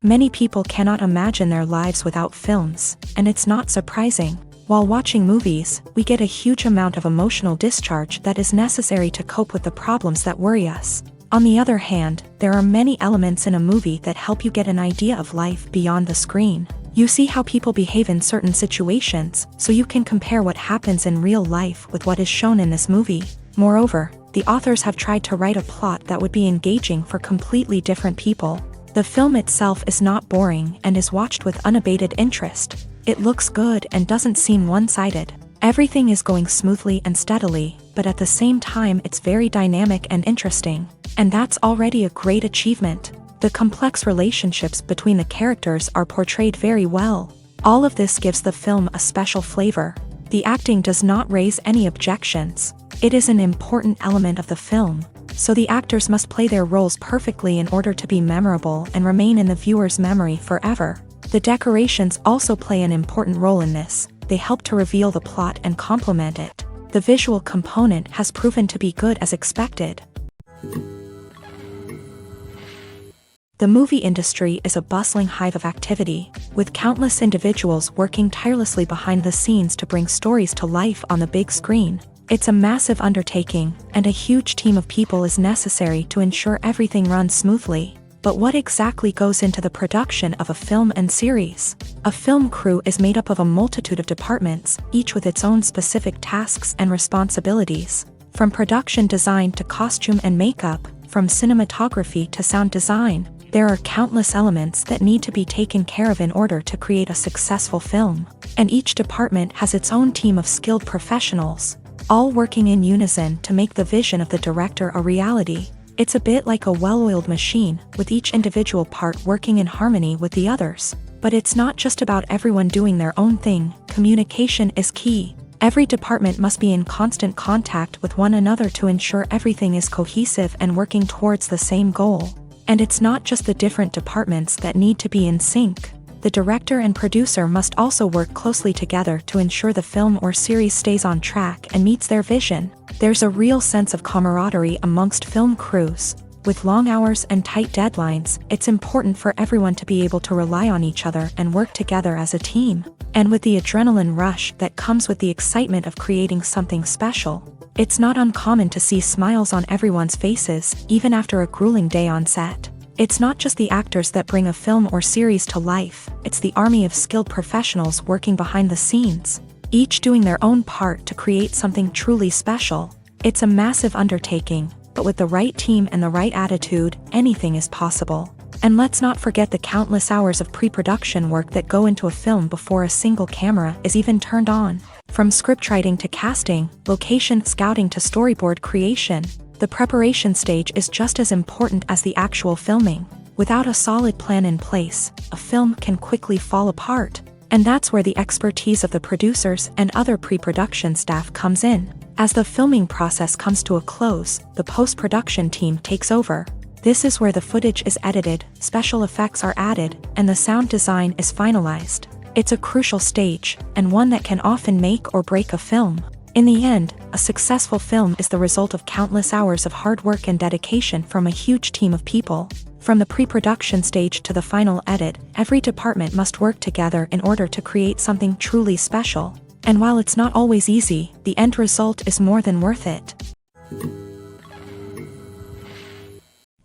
Many people cannot imagine their lives without films, and it's not surprising. While watching movies, we get a huge amount of emotional discharge that is necessary to cope with the problems that worry us. On the other hand, there are many elements in a movie that help you get an idea of life beyond the screen. You see how people behave in certain situations, so you can compare what happens in real life with what is shown in this movie. Moreover, the authors have tried to write a plot that would be engaging for completely different people. The film itself is not boring and is watched with unabated interest. It looks good and doesn't seem one-sided. Everything is going smoothly and steadily, but at the same time it's very dynamic and interesting. And that's already a great achievement. The complex relationships between the characters are portrayed very well. All of this gives the film a special flavor. The acting does not raise any objections. It is an important element of the film, so the actors must play their roles perfectly in order to be memorable and remain in the viewer's memory forever. The decorations also play an important role in this. They help to reveal the plot and complement it. The visual component has proven to be good as expected. The movie industry is a bustling hive of activity, with countless individuals working tirelessly behind the scenes to bring stories to life on the big screen. It's a massive undertaking, and a huge team of people is necessary to ensure everything runs smoothly. But what exactly goes into the production of a film and series? A film crew is made up of a multitude of departments, each with its own specific tasks and responsibilities. From production design to costume and makeup, from cinematography to sound design, there are countless elements that need to be taken care of in order to create a successful film. And each department has its own team of skilled professionals, all working in unison to make the vision of the director a reality. It's a bit like a well-oiled machine, with each individual part working in harmony with the others. But it's not just about everyone doing their own thing. Communication is key. Every department must be in constant contact with one another to ensure everything is cohesive and working towards the same goal. And it's not just the different departments that need to be in sync. The director and producer must also work closely together to ensure the film or series stays on track and meets their vision. There's a real sense of camaraderie amongst film crews. With long hours and tight deadlines, it's important for everyone to be able to rely on each other and work together as a team. And with the adrenaline rush that comes with the excitement of creating something special, it's not uncommon to see smiles on everyone's faces, even after a grueling day on set. It's not just the actors that bring a film or series to life, it's the army of skilled professionals working behind the scenes, each doing their own part to create something truly special. It's a massive undertaking, but with the right team and the right attitude, anything is possible. And let's not forget the countless hours of pre-production work that go into a film before a single camera is even turned on. From scriptwriting to casting, location scouting to storyboard creation, the preparation stage is just as important as the actual filming. Without a solid plan in place, a film can quickly fall apart. And that's where the expertise of the producers and other pre-production staff comes in. As the filming process comes to a close, the post-production team takes over. This is where the footage is edited, special effects are added, and the sound design is finalized. It's a crucial stage, and one that can often make or break a film. In the end, a successful film is the result of countless hours of hard work and dedication from a huge team of people. From the pre-production stage to the final edit, every department must work together in order to create something truly special. And while it's not always easy, the end result is more than worth it.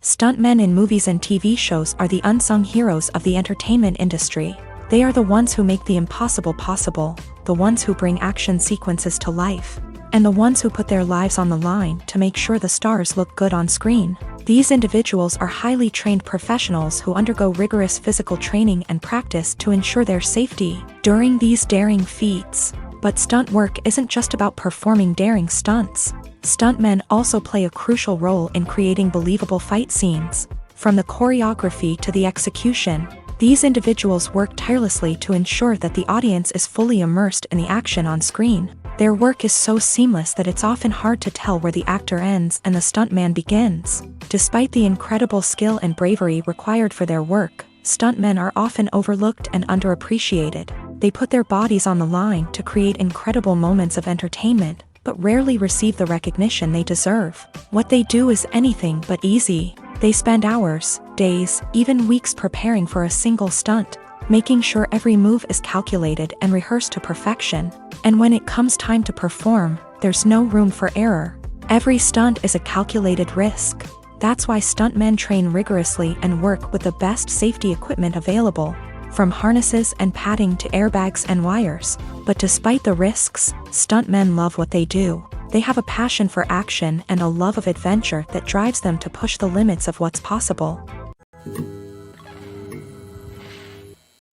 Stuntmen in movies and TV shows are the unsung heroes of the entertainment industry. They are the ones who make the impossible possible, the ones who bring action sequences to life, and the ones who put their lives on the line to make sure the stars look good on screen. These individuals are highly trained professionals who undergo rigorous physical training and practice to ensure their safety during these daring feats. But stunt work isn't just about performing daring stunts. Stuntmen also play a crucial role in creating believable fight scenes. From the choreography to the execution, these individuals work tirelessly to ensure that the audience is fully immersed in the action on screen. Their work is so seamless that it's often hard to tell where the actor ends and the stuntman begins. Despite the incredible skill and bravery required for their work, stuntmen are often overlooked and underappreciated. They put their bodies on the line to create incredible moments of entertainment, but rarely receive the recognition they deserve. What they do is anything but easy. They spend hours, days, even weeks preparing for a single stunt, making sure every move is calculated and rehearsed to perfection. And when it comes time to perform, there's no room for error. Every stunt is a calculated risk. That's why stuntmen train rigorously and work with the best safety equipment available, from harnesses and padding to airbags and wires. But despite the risks, stuntmen love what they do. They have a passion for action and a love of adventure that drives them to push the limits of what's possible.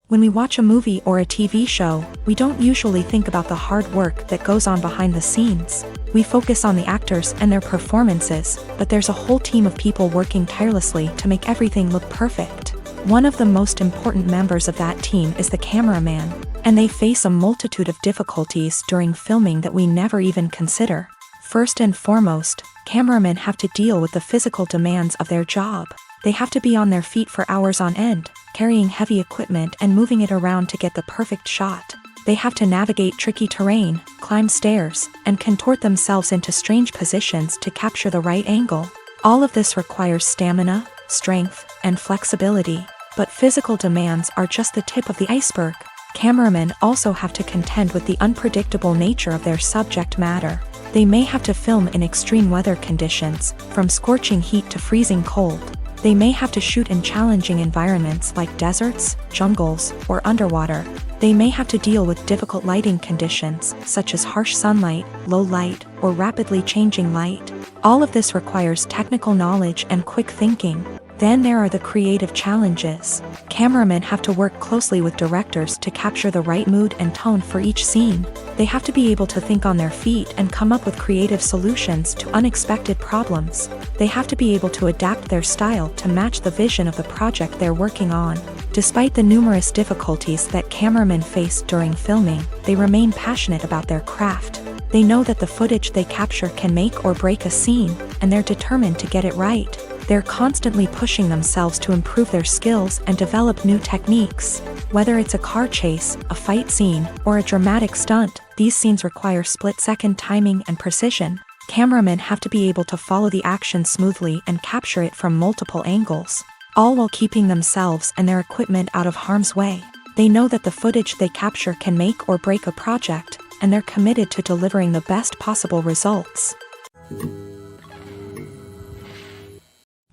When we watch a movie or a TV show, we don't usually think about the hard work that goes on behind the scenes. We focus on the actors and their performances, but there's a whole team of people working tirelessly to make everything look perfect. One of the most important members of that team is the cameraman, and they face a multitude of difficulties during filming that we never even consider. First and foremost, cameramen have to deal with the physical demands of their job. They have to be on their feet for hours on end, carrying heavy equipment and moving it around to get the perfect shot. They have to navigate tricky terrain, climb stairs, and contort themselves into strange positions to capture the right angle. All of this requires stamina, strength, and flexibility. But physical demands are just the tip of the iceberg. Cameramen also have to contend with the unpredictable nature of their subject matter. They may have to film in extreme weather conditions, from scorching heat to freezing cold. They may have to shoot in challenging environments like deserts, jungles, or underwater. They may have to deal with difficult lighting conditions, such as harsh sunlight, low light, or rapidly changing light. All of this requires technical knowledge and quick thinking. Then there are the creative challenges. Cameramen have to work closely with directors to capture the right mood and tone for each scene. They have to be able to think on their feet and come up with creative solutions to unexpected problems. They have to be able to adapt their style to match the vision of the project they're working on. Despite the numerous difficulties that cameramen face during filming, they remain passionate about their craft. They know that the footage they capture can make or break a scene, and they're determined to get it right. They're constantly pushing themselves to improve their skills and develop new techniques. Whether it's a car chase, a fight scene, or a dramatic stunt, these scenes require split-second timing and precision. Cameramen have to be able to follow the action smoothly and capture it from multiple angles, all while keeping themselves and their equipment out of harm's way. They know that the footage they capture can make or break a project, and they're committed to delivering the best possible results.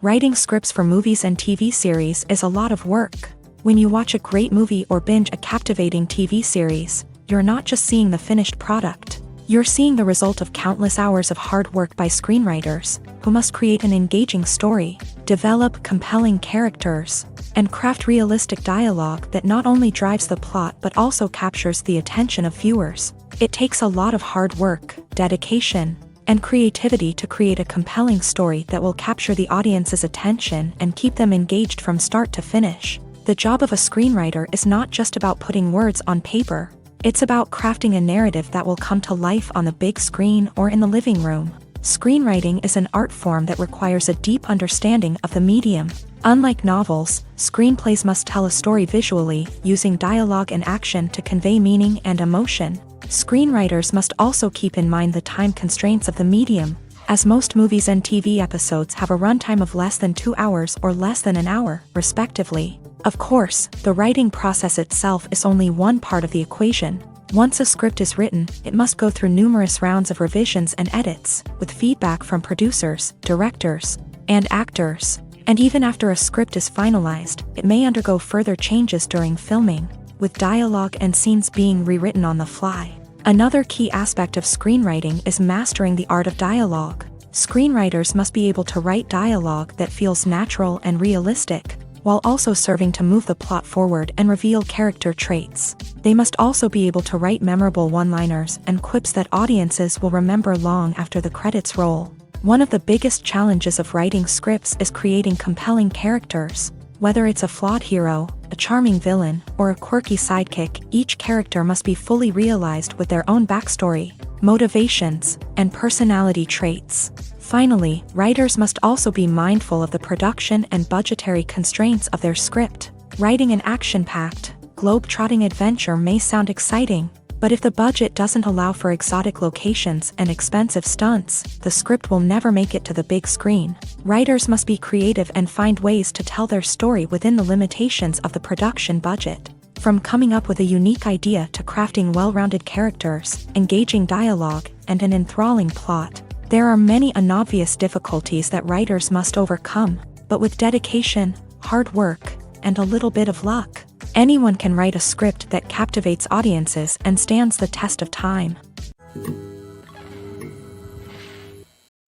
Writing scripts for movies and TV series is a lot of work. When you watch a great movie or binge a captivating TV series, you're not just seeing the finished product. You're seeing the result of countless hours of hard work by screenwriters, who must create an engaging story, develop compelling characters, and craft realistic dialogue that not only drives the plot but also captures the attention of viewers. It takes a lot of hard work, dedication, and creativity to create a compelling story that will capture the audience's attention and keep them engaged from start to finish. The job of a screenwriter is not just about putting words on paper. It's about crafting a narrative that will come to life on the big screen or in the living room. Screenwriting is an art form that requires a deep understanding of the medium. Unlike novels, screenplays must tell a story visually, using dialogue and action to convey meaning and emotion. Screenwriters must also keep in mind the time constraints of the medium, as most movies and TV episodes have a runtime of less than 2 hours or less than an hour, respectively. Of course, the writing process itself is only one part of the equation. Once a script is written, it must go through numerous rounds of revisions and edits, with feedback from producers, directors, and actors. And even after a script is finalized, it may undergo further changes during filming, with dialogue and scenes being rewritten on the fly. Another key aspect of screenwriting is mastering the art of dialogue. Screenwriters must be able to write dialogue that feels natural and realistic, while also serving to move the plot forward and reveal character traits. They must also be able to write memorable one-liners and quips that audiences will remember long after the credits roll. One of the biggest challenges of writing scripts is creating compelling characters. Whether it's a flawed hero, a charming villain, or a quirky sidekick, each character must be fully realized with their own backstory, motivations, and personality traits. Finally, writers must also be mindful of the production and budgetary constraints of their script. Writing an action-packed, globe-trotting adventure may sound exciting, But if the budget doesn't allow for exotic locations and expensive stunts, the script will never make it to the big screen. Writers must be creative and find ways to tell their story within the limitations of the production budget. From coming up with a unique idea to crafting well-rounded characters, engaging dialogue, and an enthralling plot, there are many unobvious difficulties that writers must overcome, but with dedication, hard work, and a little bit of luck, anyone can write a script that captivates audiences and stands the test of time.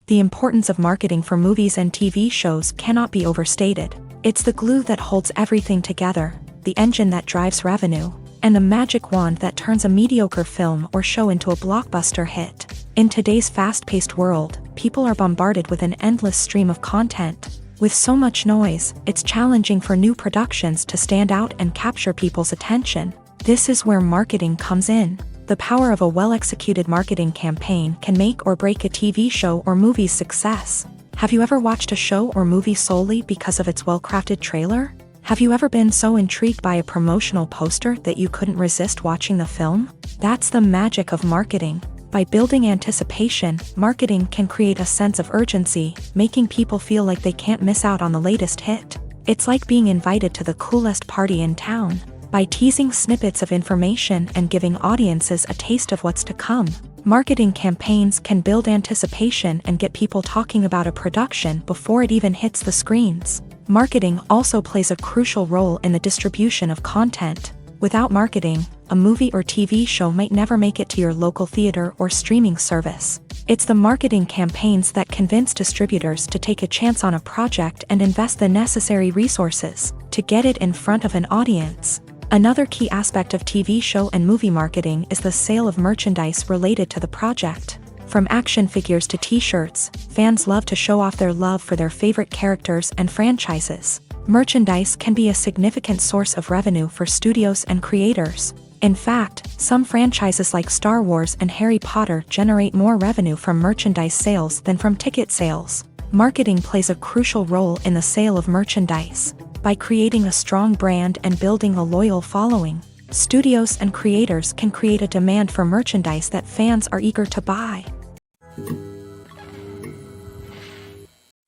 The importance of marketing for movies and TV shows cannot be overstated. It's the glue that holds everything together, the engine that drives revenue, and the magic wand that turns a mediocre film or show into a blockbuster hit. In today's fast-paced world, people are bombarded with an endless stream of content. With so much noise, it's challenging for new productions to stand out and capture people's attention. This is where marketing comes in. The power of a well-executed marketing campaign can make or break a TV show or movie's success. Have you ever watched a show or movie solely because of its well-crafted trailer? Have you ever been so intrigued by a promotional poster that you couldn't resist watching the film? That's the magic of marketing. By building anticipation, marketing can create a sense of urgency, making people feel like they can't miss out on the latest hit. It's like being invited to the coolest party in town. By teasing snippets of information and giving audiences a taste of what's to come, marketing campaigns can build anticipation and get people talking about a production before it even hits the screens. Marketing also plays a crucial role in the distribution of content. Without marketing, a movie or TV show might never make it to your local theater or streaming service. It's the marketing campaigns that convince distributors to take a chance on a project and invest the necessary resources to get it in front of an audience. Another key aspect of TV show and movie marketing is the sale of merchandise related to the project. From action figures to t-shirts, fans love to show off their love for their favorite characters and franchises. Merchandise can be a significant source of revenue for studios and creators. In fact, some franchises like Star Wars and Harry Potter generate more revenue from merchandise sales than from ticket sales. Marketing plays a crucial role in the sale of merchandise. By creating a strong brand and building a loyal following, studios and creators can create a demand for merchandise that fans are eager to buy.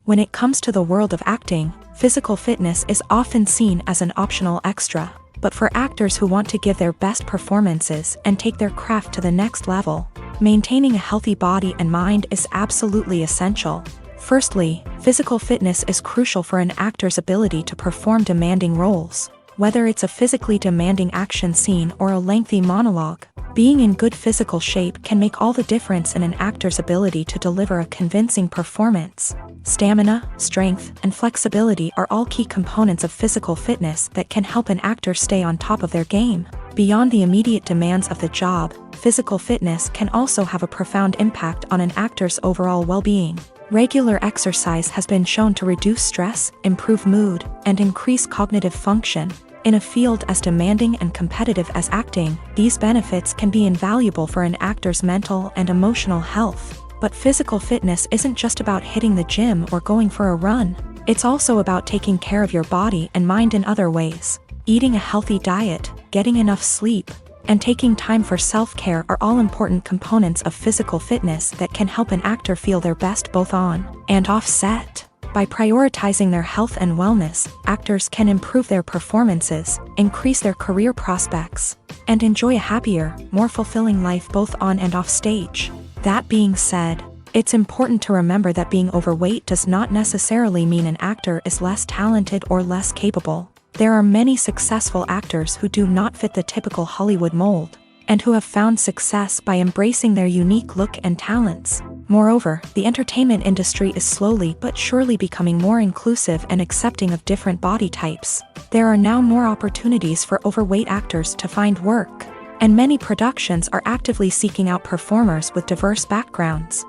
When it comes to the world of acting, physical fitness is often seen as an optional extra. But for actors who want to give their best performances and take their craft to the next level, maintaining a healthy body and mind is absolutely essential. Firstly, physical fitness is crucial for an actor's ability to perform demanding roles. Whether it's a physically demanding action scene or a lengthy monologue, being in good physical shape can make all the difference in an actor's ability to deliver a convincing performance. Stamina, strength, and flexibility are all key components of physical fitness that can help an actor stay on top of their game. Beyond the immediate demands of the job, physical fitness can also have a profound impact on an actor's overall well-being. Regular exercise has been shown to reduce stress, improve mood, and increase cognitive function. In a field as demanding and competitive as acting, these benefits can be invaluable for an actor's mental and emotional health. But physical fitness isn't just about hitting the gym or going for a run. It's also about taking care of your body and mind in other ways. Eating a healthy diet, getting enough sleep, and taking time for self-care are all important components of physical fitness that can help an actor feel their best both on and off set. By prioritizing their health and wellness, actors can improve their performances, increase their career prospects, and enjoy a happier, more fulfilling life both on and off stage. That being said, it's important to remember that being overweight does not necessarily mean an actor is less talented or less capable. There are many successful actors who do not fit the typical Hollywood mold, and who have found success by embracing their unique look and talents. Moreover, the entertainment industry is slowly but surely becoming more inclusive and accepting of different body types. There are now more opportunities for overweight actors to find work, and many productions are actively seeking out performers with diverse backgrounds.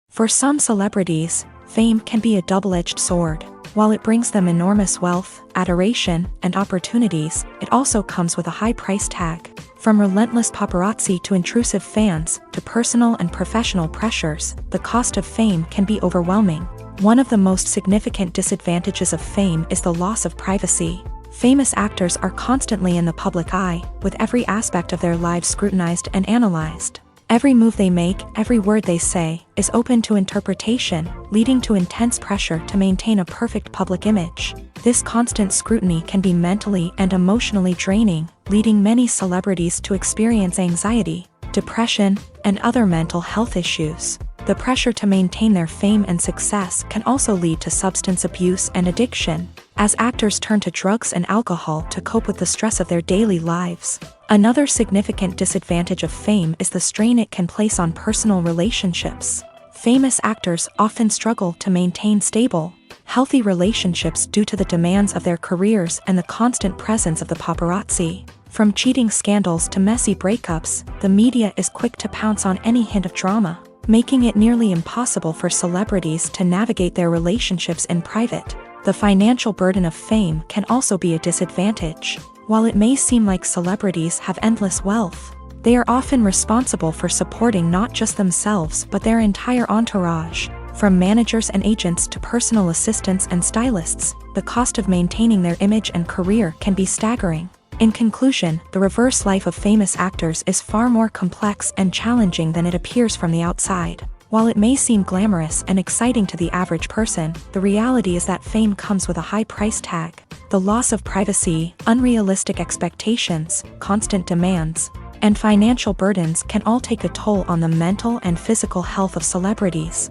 For some celebrities, fame can be a double-edged sword. While it brings them enormous wealth, adoration, and opportunities, it also comes with a high price tag. From relentless paparazzi to intrusive fans, to personal and professional pressures, the cost of fame can be overwhelming. One of the most significant disadvantages of fame is the loss of privacy. Famous actors are constantly in the public eye, with every aspect of their lives scrutinized and analyzed. Every move they make, every word they say, is open to interpretation, leading to intense pressure to maintain a perfect public image. This constant scrutiny can be mentally and emotionally draining, leading many celebrities to experience anxiety, depression, and other mental health issues. The pressure to maintain their fame and success can also lead to substance abuse and addiction, as actors turn to drugs and alcohol to cope with the stress of their daily lives. Another significant disadvantage of fame is the strain it can place on personal relationships. Famous actors often struggle to maintain stable, healthy relationships due to the demands of their careers and the constant presence of the paparazzi. From cheating scandals to messy breakups, the media is quick to pounce on any hint of drama, making it nearly impossible for celebrities to navigate their relationships in private. The financial burden of fame can also be a disadvantage. While it may seem like celebrities have endless wealth, they are often responsible for supporting not just themselves but their entire entourage. From managers and agents to personal assistants and stylists, the cost of maintaining their image and career can be staggering. In conclusion, the reverse life of famous actors is far more complex and challenging than it appears from the outside. While it may seem glamorous and exciting to the average person, the reality is that fame comes with a high price tag. The loss of privacy, unrealistic expectations, constant demands, and financial burdens can all take a toll on the mental and physical health of celebrities.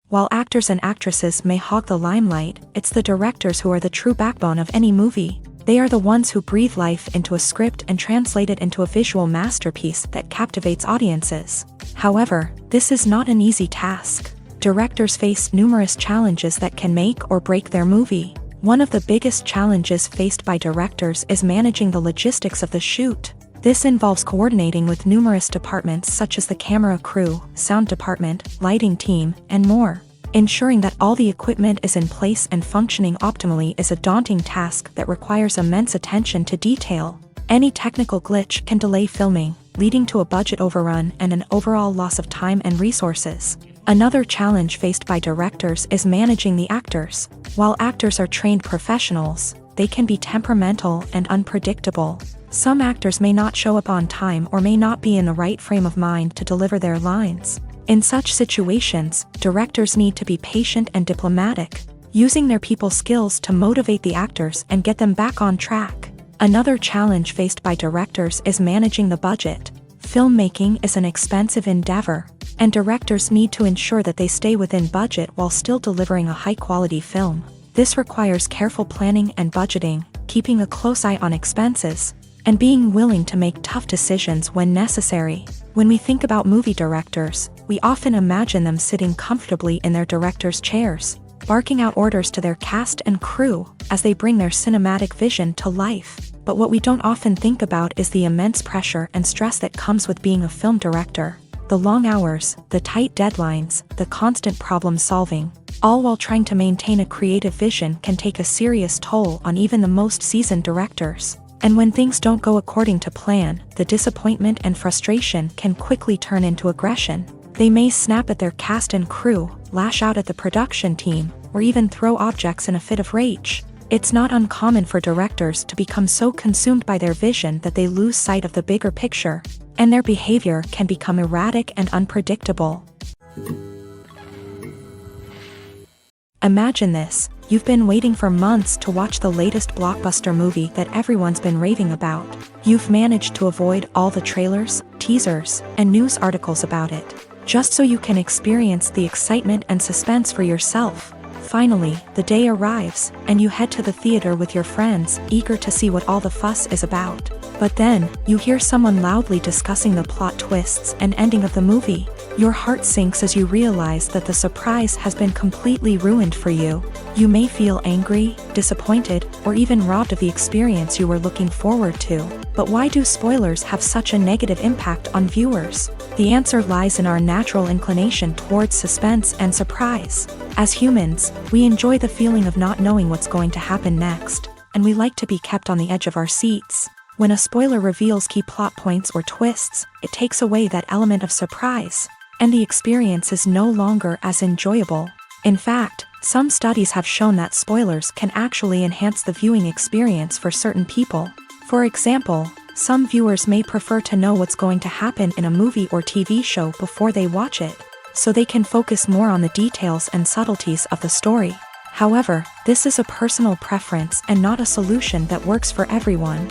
While actors and actresses may hog the limelight, it's the directors who are the true backbone of any movie. They are the ones who breathe life into a script and translate it into a visual masterpiece that captivates audiences. However, this is not an easy task. Directors face numerous challenges that can make or break their movie. One of the biggest challenges faced by directors is managing the logistics of the shoot. This involves coordinating with numerous departments such as the camera crew, sound department, lighting team, and more. Ensuring that all the equipment is in place and functioning optimally is a daunting task that requires immense attention to detail. Any technical glitch can delay filming, leading to a budget overrun and an overall loss of time and resources. Another challenge faced by directors is managing the actors. While actors are trained professionals, they can be temperamental and unpredictable. Some actors may not show up on time or may not be in the right frame of mind to deliver their lines. In such situations, directors need to be patient and diplomatic, using their people skills to motivate the actors and get them back on track. Another challenge faced by directors is managing the budget. Filmmaking is an expensive endeavor, and directors need to ensure that they stay within budget while still delivering a high-quality film. This requires careful planning and budgeting, keeping a close eye on expenses, and being willing to make tough decisions when necessary. When we think about movie directors, we often imagine them sitting comfortably in their director's chairs, barking out orders to their cast and crew as they bring their cinematic vision to life. But what we don't often think about is the immense pressure and stress that comes with being a film director. The long hours, the tight deadlines, the constant problem solving, all while trying to maintain a creative vision can take a serious toll on even the most seasoned directors. And when things don't go according to plan, the disappointment and frustration can quickly turn into aggression. They may snap at their cast and crew, lash out at the production team, or even throw objects in a fit of rage. It's not uncommon for directors to become so consumed by their vision that they lose sight of the bigger picture, and their behavior can become erratic and unpredictable. Imagine this. You've been waiting for months to watch the latest blockbuster movie that everyone's been raving about. You've managed to avoid all the trailers, teasers, and news articles about it, just so you can experience the excitement and suspense for yourself. Finally, the day arrives, and you head to the theater with your friends, eager to see what all the fuss is about. But then, you hear someone loudly discussing the plot twists and ending of the movie. Your heart sinks as you realize that the surprise has been completely ruined for you. You may feel angry, disappointed, or even robbed of the experience you were looking forward to. But why do spoilers have such a negative impact on viewers? The answer lies in our natural inclination towards suspense and surprise. As humans, we enjoy the feeling of not knowing what's going to happen next, and we like to be kept on the edge of our seats. When a spoiler reveals key plot points or twists, it takes away that element of surprise, and the experience is no longer as enjoyable. In fact, some studies have shown that spoilers can actually enhance the viewing experience for certain people. For example, some viewers may prefer to know what's going to happen in a movie or TV show before they watch it, so they can focus more on the details and subtleties of the story. However, this is a personal preference and not a solution that works for everyone.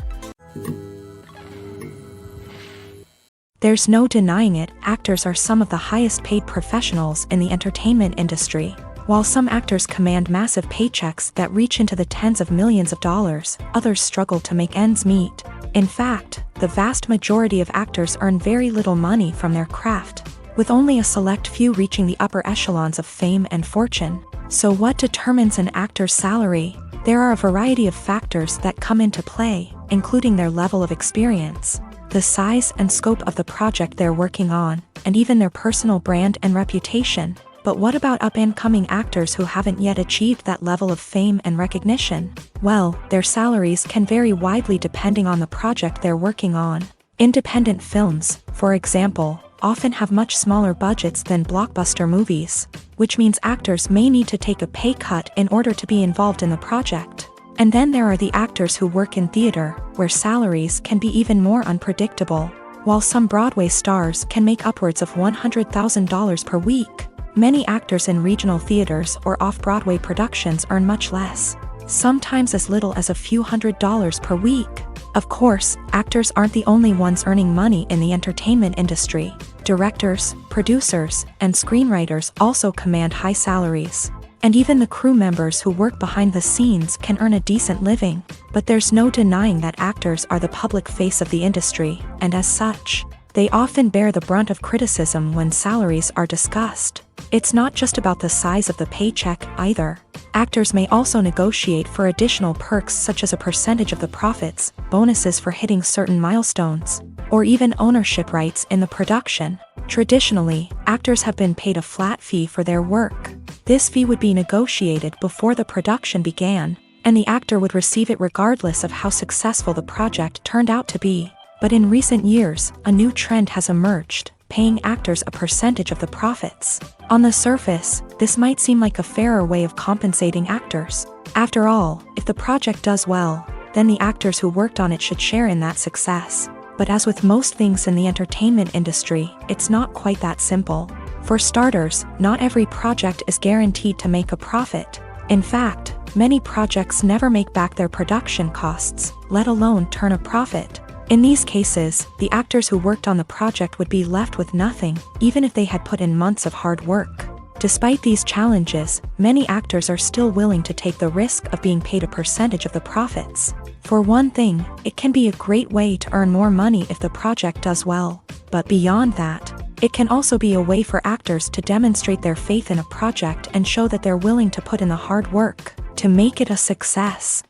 There's no denying it, actors are some of the highest paid professionals in the entertainment industry. While some actors command massive paychecks that reach into the tens of millions of dollars, others struggle to make ends meet. In fact, the vast majority of actors earn very little money from their craft, with only a select few reaching the upper echelons of fame and fortune. So what determines an actor's salary? There are a variety of factors that come into play, including their level of experience, the size and scope of the project they're working on, and even their personal brand and reputation. But what about up-and-coming actors who haven't yet achieved that level of fame and recognition? Well, their salaries can vary widely depending on the project they're working on. Independent films, for example, often have much smaller budgets than blockbuster movies, which means actors may need to take a pay cut in order to be involved in the project. And then there are the actors who work in theater, where salaries can be even more unpredictable. While some Broadway stars can make upwards of $100,000 per week, many actors in regional theaters or off-Broadway productions earn much less, sometimes as little as a few $100s per week. Of course, actors aren't the only ones earning money in the entertainment industry. Directors, producers, and screenwriters also command high salaries. And even the crew members who work behind the scenes can earn a decent living. But there's no denying that actors are the public face of the industry, and as such, they often bear the brunt of criticism when salaries are discussed. It's not just about the size of the paycheck, either. Actors may also negotiate for additional perks such as a percentage of the profits, bonuses for hitting certain milestones, or even ownership rights in the production. Traditionally, actors have been paid a flat fee for their work. This fee would be negotiated before the production began, and the actor would receive it regardless of how successful the project turned out to be. But in recent years, a new trend has emerged, paying actors a percentage of the profits. On the surface, this might seem like a fairer way of compensating actors. After all, if the project does well, then the actors who worked on it should share in that success. But as with most things in the entertainment industry, it's not quite that simple. For starters, not every project is guaranteed to make a profit. In fact, many projects never make back their production costs, let alone turn a profit. In these cases, the actors who worked on the project would be left with nothing, even if they had put in months of hard work. Despite these challenges, many actors are still willing to take the risk of being paid a percentage of the profits. For one thing, it can be a great way to earn more money if the project does well. But beyond that, it can also be a way for actors to demonstrate their faith in a project and show that they're willing to put in the hard work to make it a success.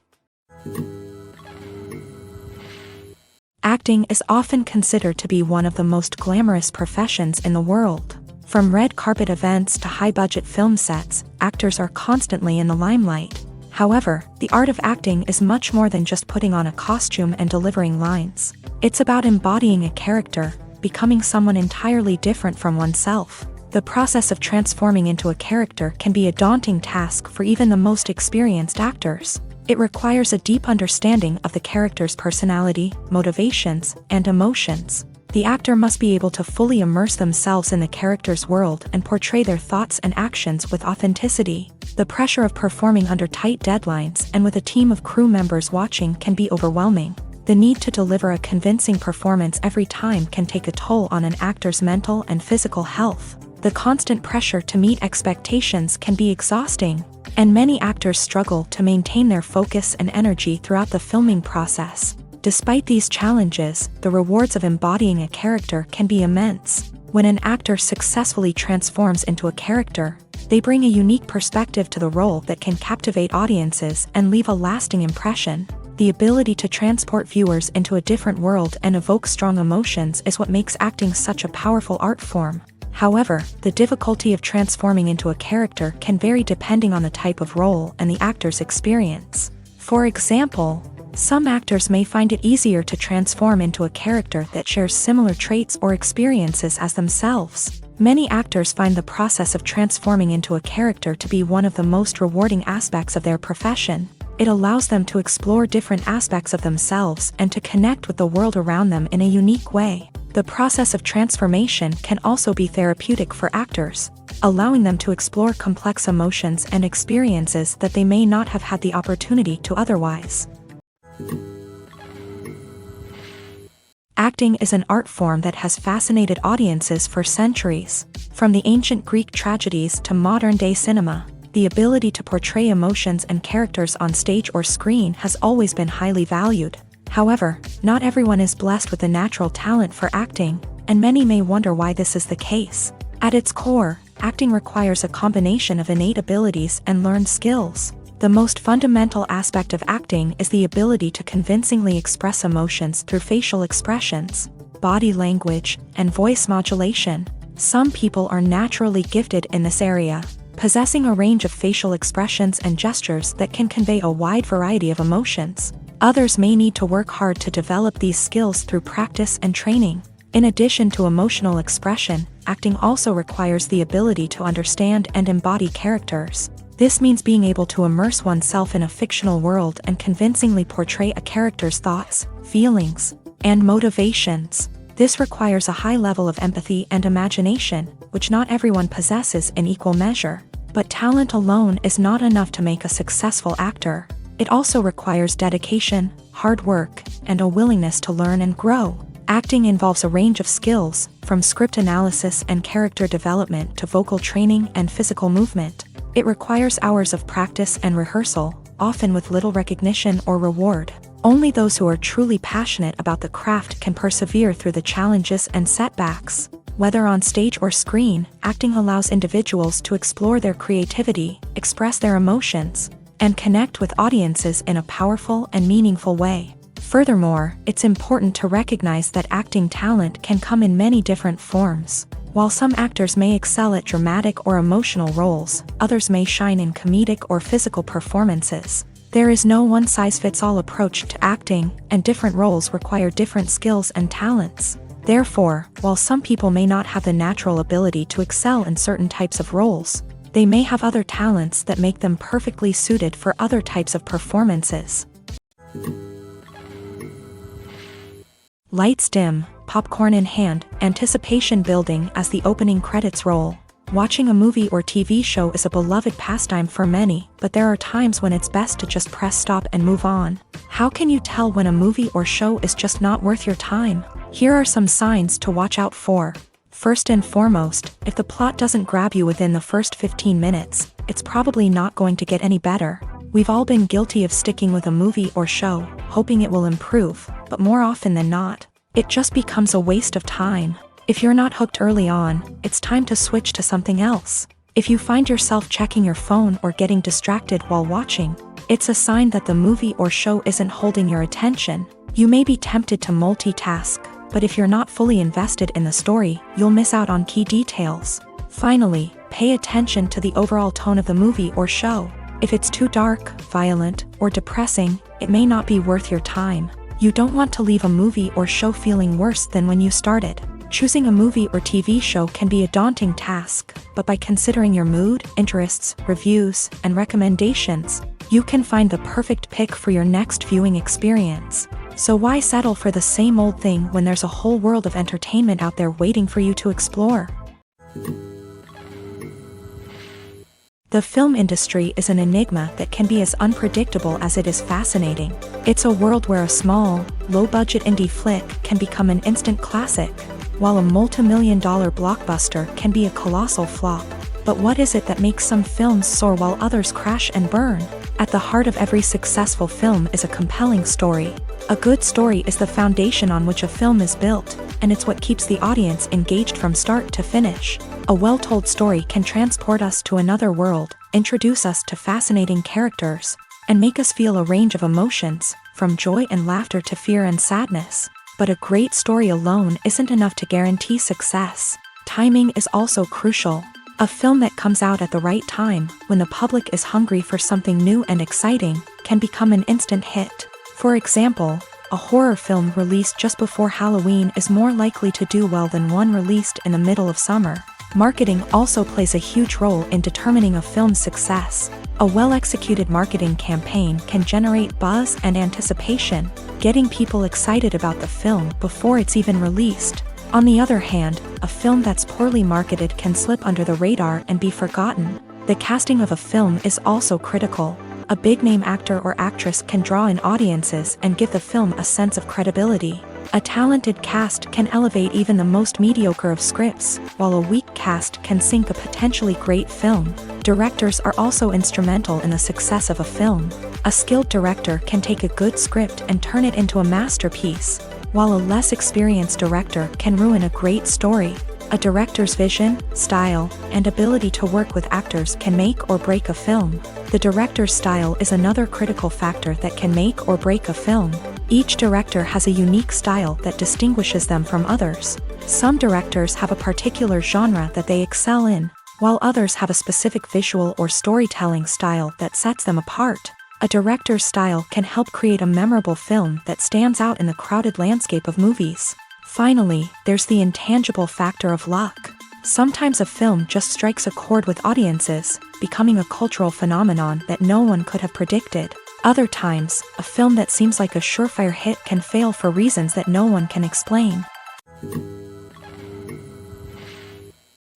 Acting is often considered to be one of the most glamorous professions in the world. From red carpet events to high-budget film sets, actors are constantly in the limelight. However, the art of acting is much more than just putting on a costume and delivering lines. It's about embodying a character, becoming someone entirely different from oneself. The process of transforming into a character can be a daunting task for even the most experienced actors. It requires a deep understanding of the character's personality, motivations, and emotions. The actor must be able to fully immerse themselves in the character's world and portray their thoughts and actions with authenticity. The pressure of performing under tight deadlines and with a team of crew members watching can be overwhelming. The need to deliver a convincing performance every time can take a toll on an actor's mental and physical health. The constant pressure to meet expectations can be exhausting, and many actors struggle to maintain their focus and energy throughout the filming process. Despite these challenges, the rewards of embodying a character can be immense. When an actor successfully transforms into a character, they bring a unique perspective to the role that can captivate audiences and leave a lasting impression. The ability to transport viewers into a different world and evoke strong emotions is what makes acting such a powerful art form. However, the difficulty of transforming into a character can vary depending on the type of role and the actor's experience. For example, some actors may find it easier to transform into a character that shares similar traits or experiences as themselves. Many actors find the process of transforming into a character to be one of the most rewarding aspects of their profession. It allows them to explore different aspects of themselves and to connect with the world around them in a unique way. The process of transformation can also be therapeutic for actors, allowing them to explore complex emotions and experiences that they may not have had the opportunity to otherwise. Acting is an art form that has fascinated audiences for centuries. From the ancient Greek tragedies to modern-day cinema, the ability to portray emotions and characters on stage or screen has always been highly valued. However, not everyone is blessed with the natural talent for acting, and many may wonder why this is the case. At its core, acting requires a combination of innate abilities and learned skills. The most fundamental aspect of acting is the ability to convincingly express emotions through facial expressions, body language, and voice modulation. Some people are naturally gifted in this area, possessing a range of facial expressions and gestures that can convey a wide variety of emotions. Others may need to work hard to develop these skills through practice and training. In addition to emotional expression, acting also requires the ability to understand and embody characters. This means being able to immerse oneself in a fictional world and convincingly portray a character's thoughts, feelings, and motivations. This requires a high level of empathy and imagination, which not everyone possesses in equal measure. But talent alone is not enough to make a successful actor. It also requires dedication, hard work, and a willingness to learn and grow. Acting involves a range of skills, from script analysis and character development to vocal training and physical movement. It requires hours of practice and rehearsal, often with little recognition or reward. Only those who are truly passionate about the craft can persevere through the challenges and setbacks. Whether on stage or screen, acting allows individuals to explore their creativity, express their emotions, and connect with audiences in a powerful and meaningful way. Furthermore, it's important to recognize that acting talent can come in many different forms. While some actors may excel at dramatic or emotional roles, others may shine in comedic or physical performances. There is no one-size-fits-all approach to acting, and different roles require different skills and talents. Therefore, while some people may not have the natural ability to excel in certain types of roles, they may have other talents that make them perfectly suited for other types of performances. Lights dim, popcorn in hand, anticipation building as the opening credits roll. Watching a movie or TV show is a beloved pastime for many, but there are times when it's best to just press stop and move on. How can you tell when a movie or show is just not worth your time? Here are some signs to watch out for. First and foremost, if the plot doesn't grab you within the first 15 minutes, it's probably not going to get any better. We've all been guilty of sticking with a movie or show, hoping it will improve, but more often than not, it just becomes a waste of time. If you're not hooked early on, it's time to switch to something else. If you find yourself checking your phone or getting distracted while watching, it's a sign that the movie or show isn't holding your attention. You may be tempted to multitask, but if you're not fully invested in the story, you'll miss out on key details. Finally, pay attention to the overall tone of the movie or show. If it's too dark, violent, or depressing, it may not be worth your time. You don't want to leave a movie or show feeling worse than when you started. Choosing a movie or TV show can be a daunting task, but by considering your mood, interests, reviews, and recommendations, you can find the perfect pick for your next viewing experience. So why settle for the same old thing when there's a whole world of entertainment out there waiting for you to explore? The film industry is an enigma that can be as unpredictable as it is fascinating. It's a world where a small, low-budget indie flick can become an instant classic, while a multi-million-dollar blockbuster can be a colossal flop. But what is it that makes some films soar while others crash and burn? At the heart of every successful film is a compelling story. A good story is the foundation on which a film is built, and it's what keeps the audience engaged from start to finish. A well-told story can transport us to another world, introduce us to fascinating characters, and make us feel a range of emotions, from joy and laughter to fear and sadness. But a great story alone isn't enough to guarantee success. Timing is also crucial. A film that comes out at the right time, when the public is hungry for something new and exciting, can become an instant hit. For example, a horror film released just before Halloween is more likely to do well than one released in the middle of summer. Marketing also plays a huge role in determining a film's success. A well-executed marketing campaign can generate buzz and anticipation, getting people excited about the film before it's even released. On the other hand, a film that's poorly marketed can slip under the radar and be forgotten. The casting of a film is also critical. A big-name actor or actress can draw in audiences and give the film a sense of credibility. A talented cast can elevate even the most mediocre of scripts, while a weak cast can sink a potentially great film. Directors are also instrumental in the success of a film. A skilled director can take a good script and turn it into a masterpiece, while a less experienced director can ruin a great story. A director's vision, style, and ability to work with actors can make or break a film. The director's style is another critical factor that can make or break a film. Each director has a unique style that distinguishes them from others. Some directors have a particular genre that they excel in, while others have a specific visual or storytelling style that sets them apart. A director's style can help create a memorable film that stands out in the crowded landscape of movies. Finally, there's the intangible factor of luck. Sometimes a film just strikes a chord with audiences, becoming a cultural phenomenon that no one could have predicted. Other times, a film that seems like a surefire hit can fail for reasons that no one can explain.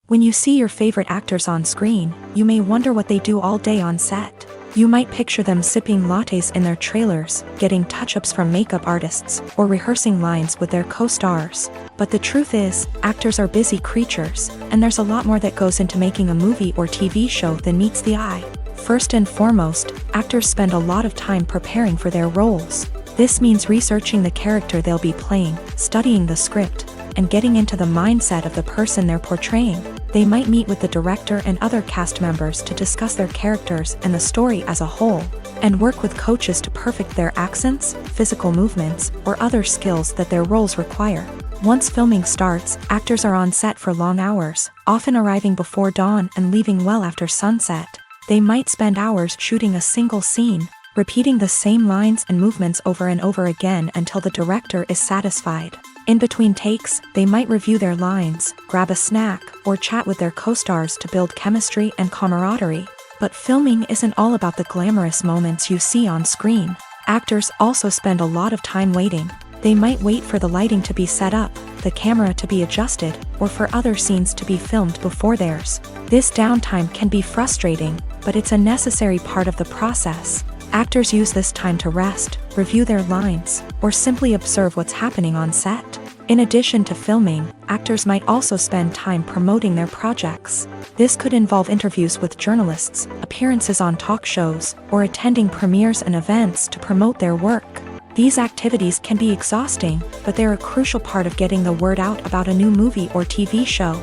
When you see your favorite actors on screen, you may wonder what they do all day on set. You might picture them sipping lattes in their trailers, getting touch-ups from makeup artists, or rehearsing lines with their co-stars. But the truth is, actors are busy creatures, and there's a lot more that goes into making a movie or TV show than meets the eye. First and foremost, actors spend a lot of time preparing for their roles. This means researching the character they'll be playing, studying the script, and getting into the mindset of the person they're portraying. They might meet with the director and other cast members to discuss their characters and the story as a whole, and work with coaches to perfect their accents, physical movements, or other skills that their roles require. Once filming starts, actors are on set for long hours, often arriving before dawn and leaving well after sunset. They might spend hours shooting a single scene, repeating the same lines and movements over and over again until the director is satisfied. In between takes, they might review their lines, grab a snack, or chat with their co-stars to build chemistry and camaraderie. But filming isn't all about the glamorous moments you see on screen. Actors also spend a lot of time waiting. They might wait for the lighting to be set up, the camera to be adjusted, or for other scenes to be filmed before theirs. This downtime can be frustrating, but it's a necessary part of the process. Actors use this time to rest, review their lines, or simply observe what's happening on set. In addition to filming, actors might also spend time promoting their projects. This could involve interviews with journalists, appearances on talk shows, or attending premieres and events to promote their work. These activities can be exhausting, but they're a crucial part of getting the word out about a new movie or TV show.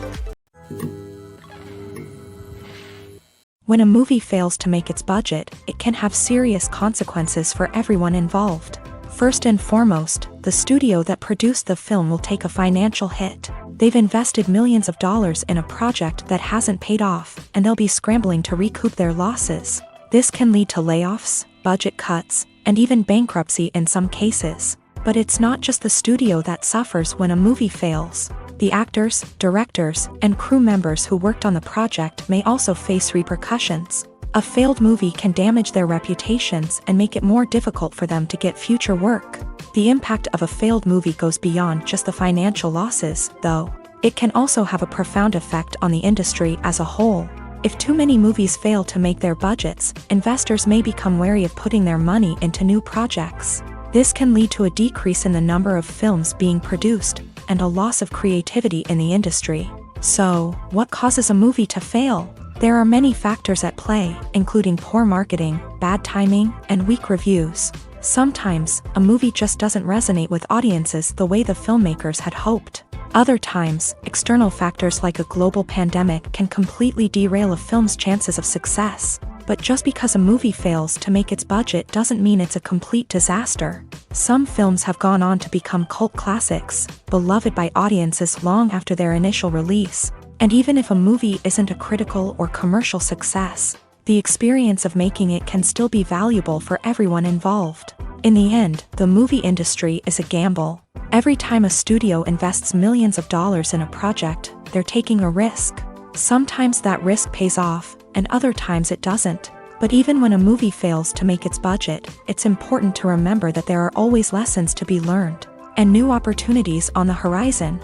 When a movie fails to make its budget, it can have serious consequences for everyone involved. First and foremost, the studio that produced the film will take a financial hit. They've invested millions of dollars in a project that hasn't paid off, and they'll be scrambling to recoup their losses. This can lead to layoffs, budget cuts, and even bankruptcy in some cases. But it's not just the studio that suffers when a movie fails. The actors, directors, and crew members who worked on the project may also face repercussions. A failed movie can damage their reputations and make it more difficult for them to get future work. The impact of a failed movie goes beyond just the financial losses, though. It can also have a profound effect on the industry as a whole. If too many movies fail to make their budgets, investors may become wary of putting their money into new projects. This can lead to a decrease in the number of films being produced, and a loss of creativity in the industry. So, what causes a movie to fail? There are many factors at play, including poor marketing, bad timing, and weak reviews. Sometimes, a movie just doesn't resonate with audiences the way the filmmakers had hoped. Other times, external factors like a global pandemic can completely derail a film's chances of success. But just because a movie fails to make its budget doesn't mean it's a complete disaster. Some films have gone on to become cult classics, beloved by audiences long after their initial release. And even if a movie isn't a critical or commercial success, the experience of making it can still be valuable for everyone involved. In the end, the movie industry is a gamble. Every time a studio invests millions of dollars in a project, they're taking a risk. Sometimes that risk pays off, and other times it doesn't. But even when a movie fails to make its budget, it's important to remember that there are always lessons to be learned, and new opportunities on the horizon.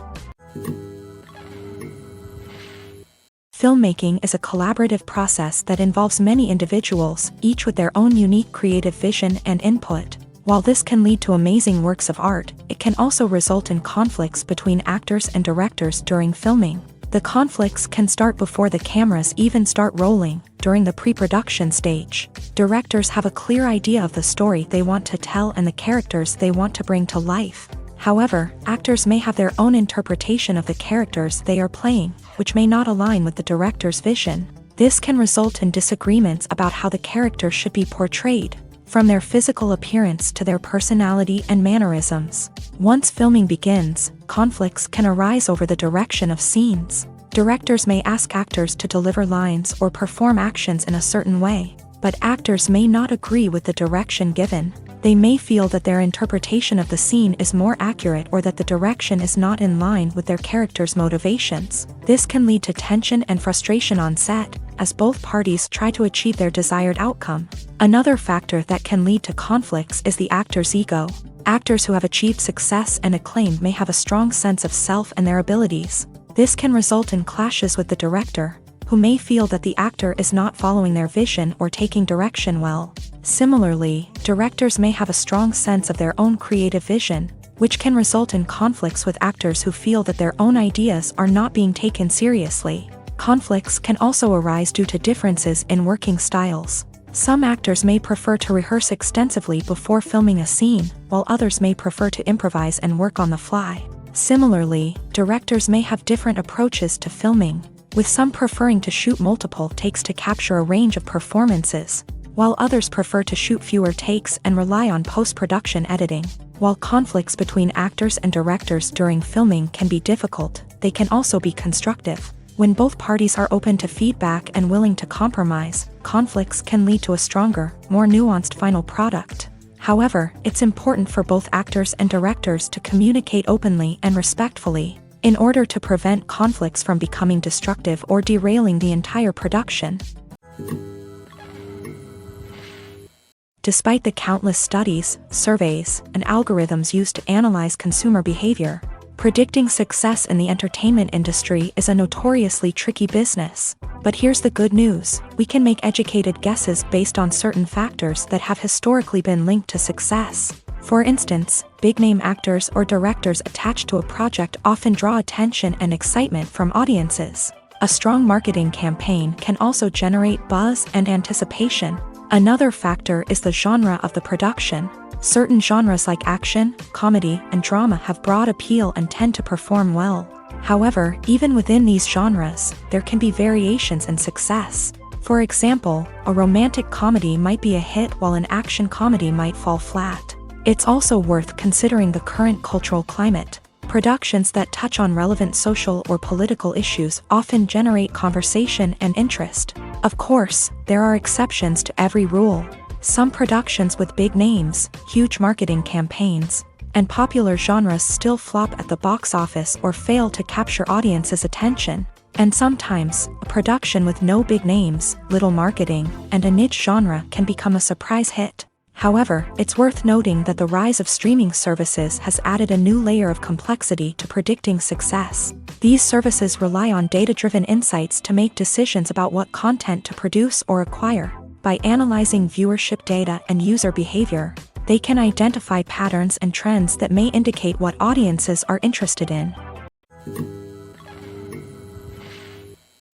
Filmmaking is a collaborative process that involves many individuals, each with their own unique creative vision and input. While this can lead to amazing works of art, it can also result in conflicts between actors and directors during filming. The conflicts can start before the cameras even start rolling, during the pre-production stage. Directors have a clear idea of the story they want to tell and the characters they want to bring to life. However, actors may have their own interpretation of the characters they are playing, which may not align with the director's vision. This can result in disagreements about how the character should be portrayed, from their physical appearance to their personality and mannerisms. Once filming begins, conflicts can arise over the direction of scenes. Directors may ask actors to deliver lines or perform actions in a certain way, but actors may not agree with the direction given. They may feel that their interpretation of the scene is more accurate or that the direction is not in line with their character's motivations. This can lead to tension and frustration on set, as both parties try to achieve their desired outcome. Another factor that can lead to conflicts is the actor's ego. Actors who have achieved success and acclaim may have a strong sense of self and their abilities. This can result in clashes with the director, who may feel that the actor is not following their vision or taking direction well. Similarly, directors may have a strong sense of their own creative vision, which can result in conflicts with actors who feel that their own ideas are not being taken seriously. Conflicts can also arise due to differences in working styles. Some actors may prefer to rehearse extensively before filming a scene, while others may prefer to improvise and work on the fly. Similarly, directors may have different approaches to filming, with some preferring to shoot multiple takes to capture a range of performances, while others prefer to shoot fewer takes and rely on post-production editing. While conflicts between actors and directors during filming can be difficult, they can also be constructive. When both parties are open to feedback and willing to compromise, conflicts can lead to a stronger, more nuanced final product. However, it's important for both actors and directors to communicate openly and respectfully, in order to prevent conflicts from becoming destructive or derailing the entire production. Despite the countless studies, surveys, and algorithms used to analyze consumer behavior, predicting success in the entertainment industry is a notoriously tricky business. But here's the good news: we can make educated guesses based on certain factors that have historically been linked to success. For instance, big-name actors or directors attached to a project often draw attention and excitement from audiences. A strong marketing campaign can also generate buzz and anticipation. Another factor is the genre of the production. Certain genres like action, comedy, and drama have broad appeal and tend to perform well. However, even within these genres, there can be variations in success. For example, a romantic comedy might be a hit while an action comedy might fall flat. It's also worth considering the current cultural climate. Productions that touch on relevant social or political issues often generate conversation and interest. Of course, there are exceptions to every rule. Some productions with big names, huge marketing campaigns, and popular genres still flop at the box office or fail to capture audiences' attention. And sometimes, a production with no big names, little marketing, and a niche genre can become a surprise hit. However, it's worth noting that the rise of streaming services has added a new layer of complexity to predicting success. These services rely on data-driven insights to make decisions about what content to produce or acquire. By analyzing viewership data and user behavior, they can identify patterns and trends that may indicate what audiences are interested in.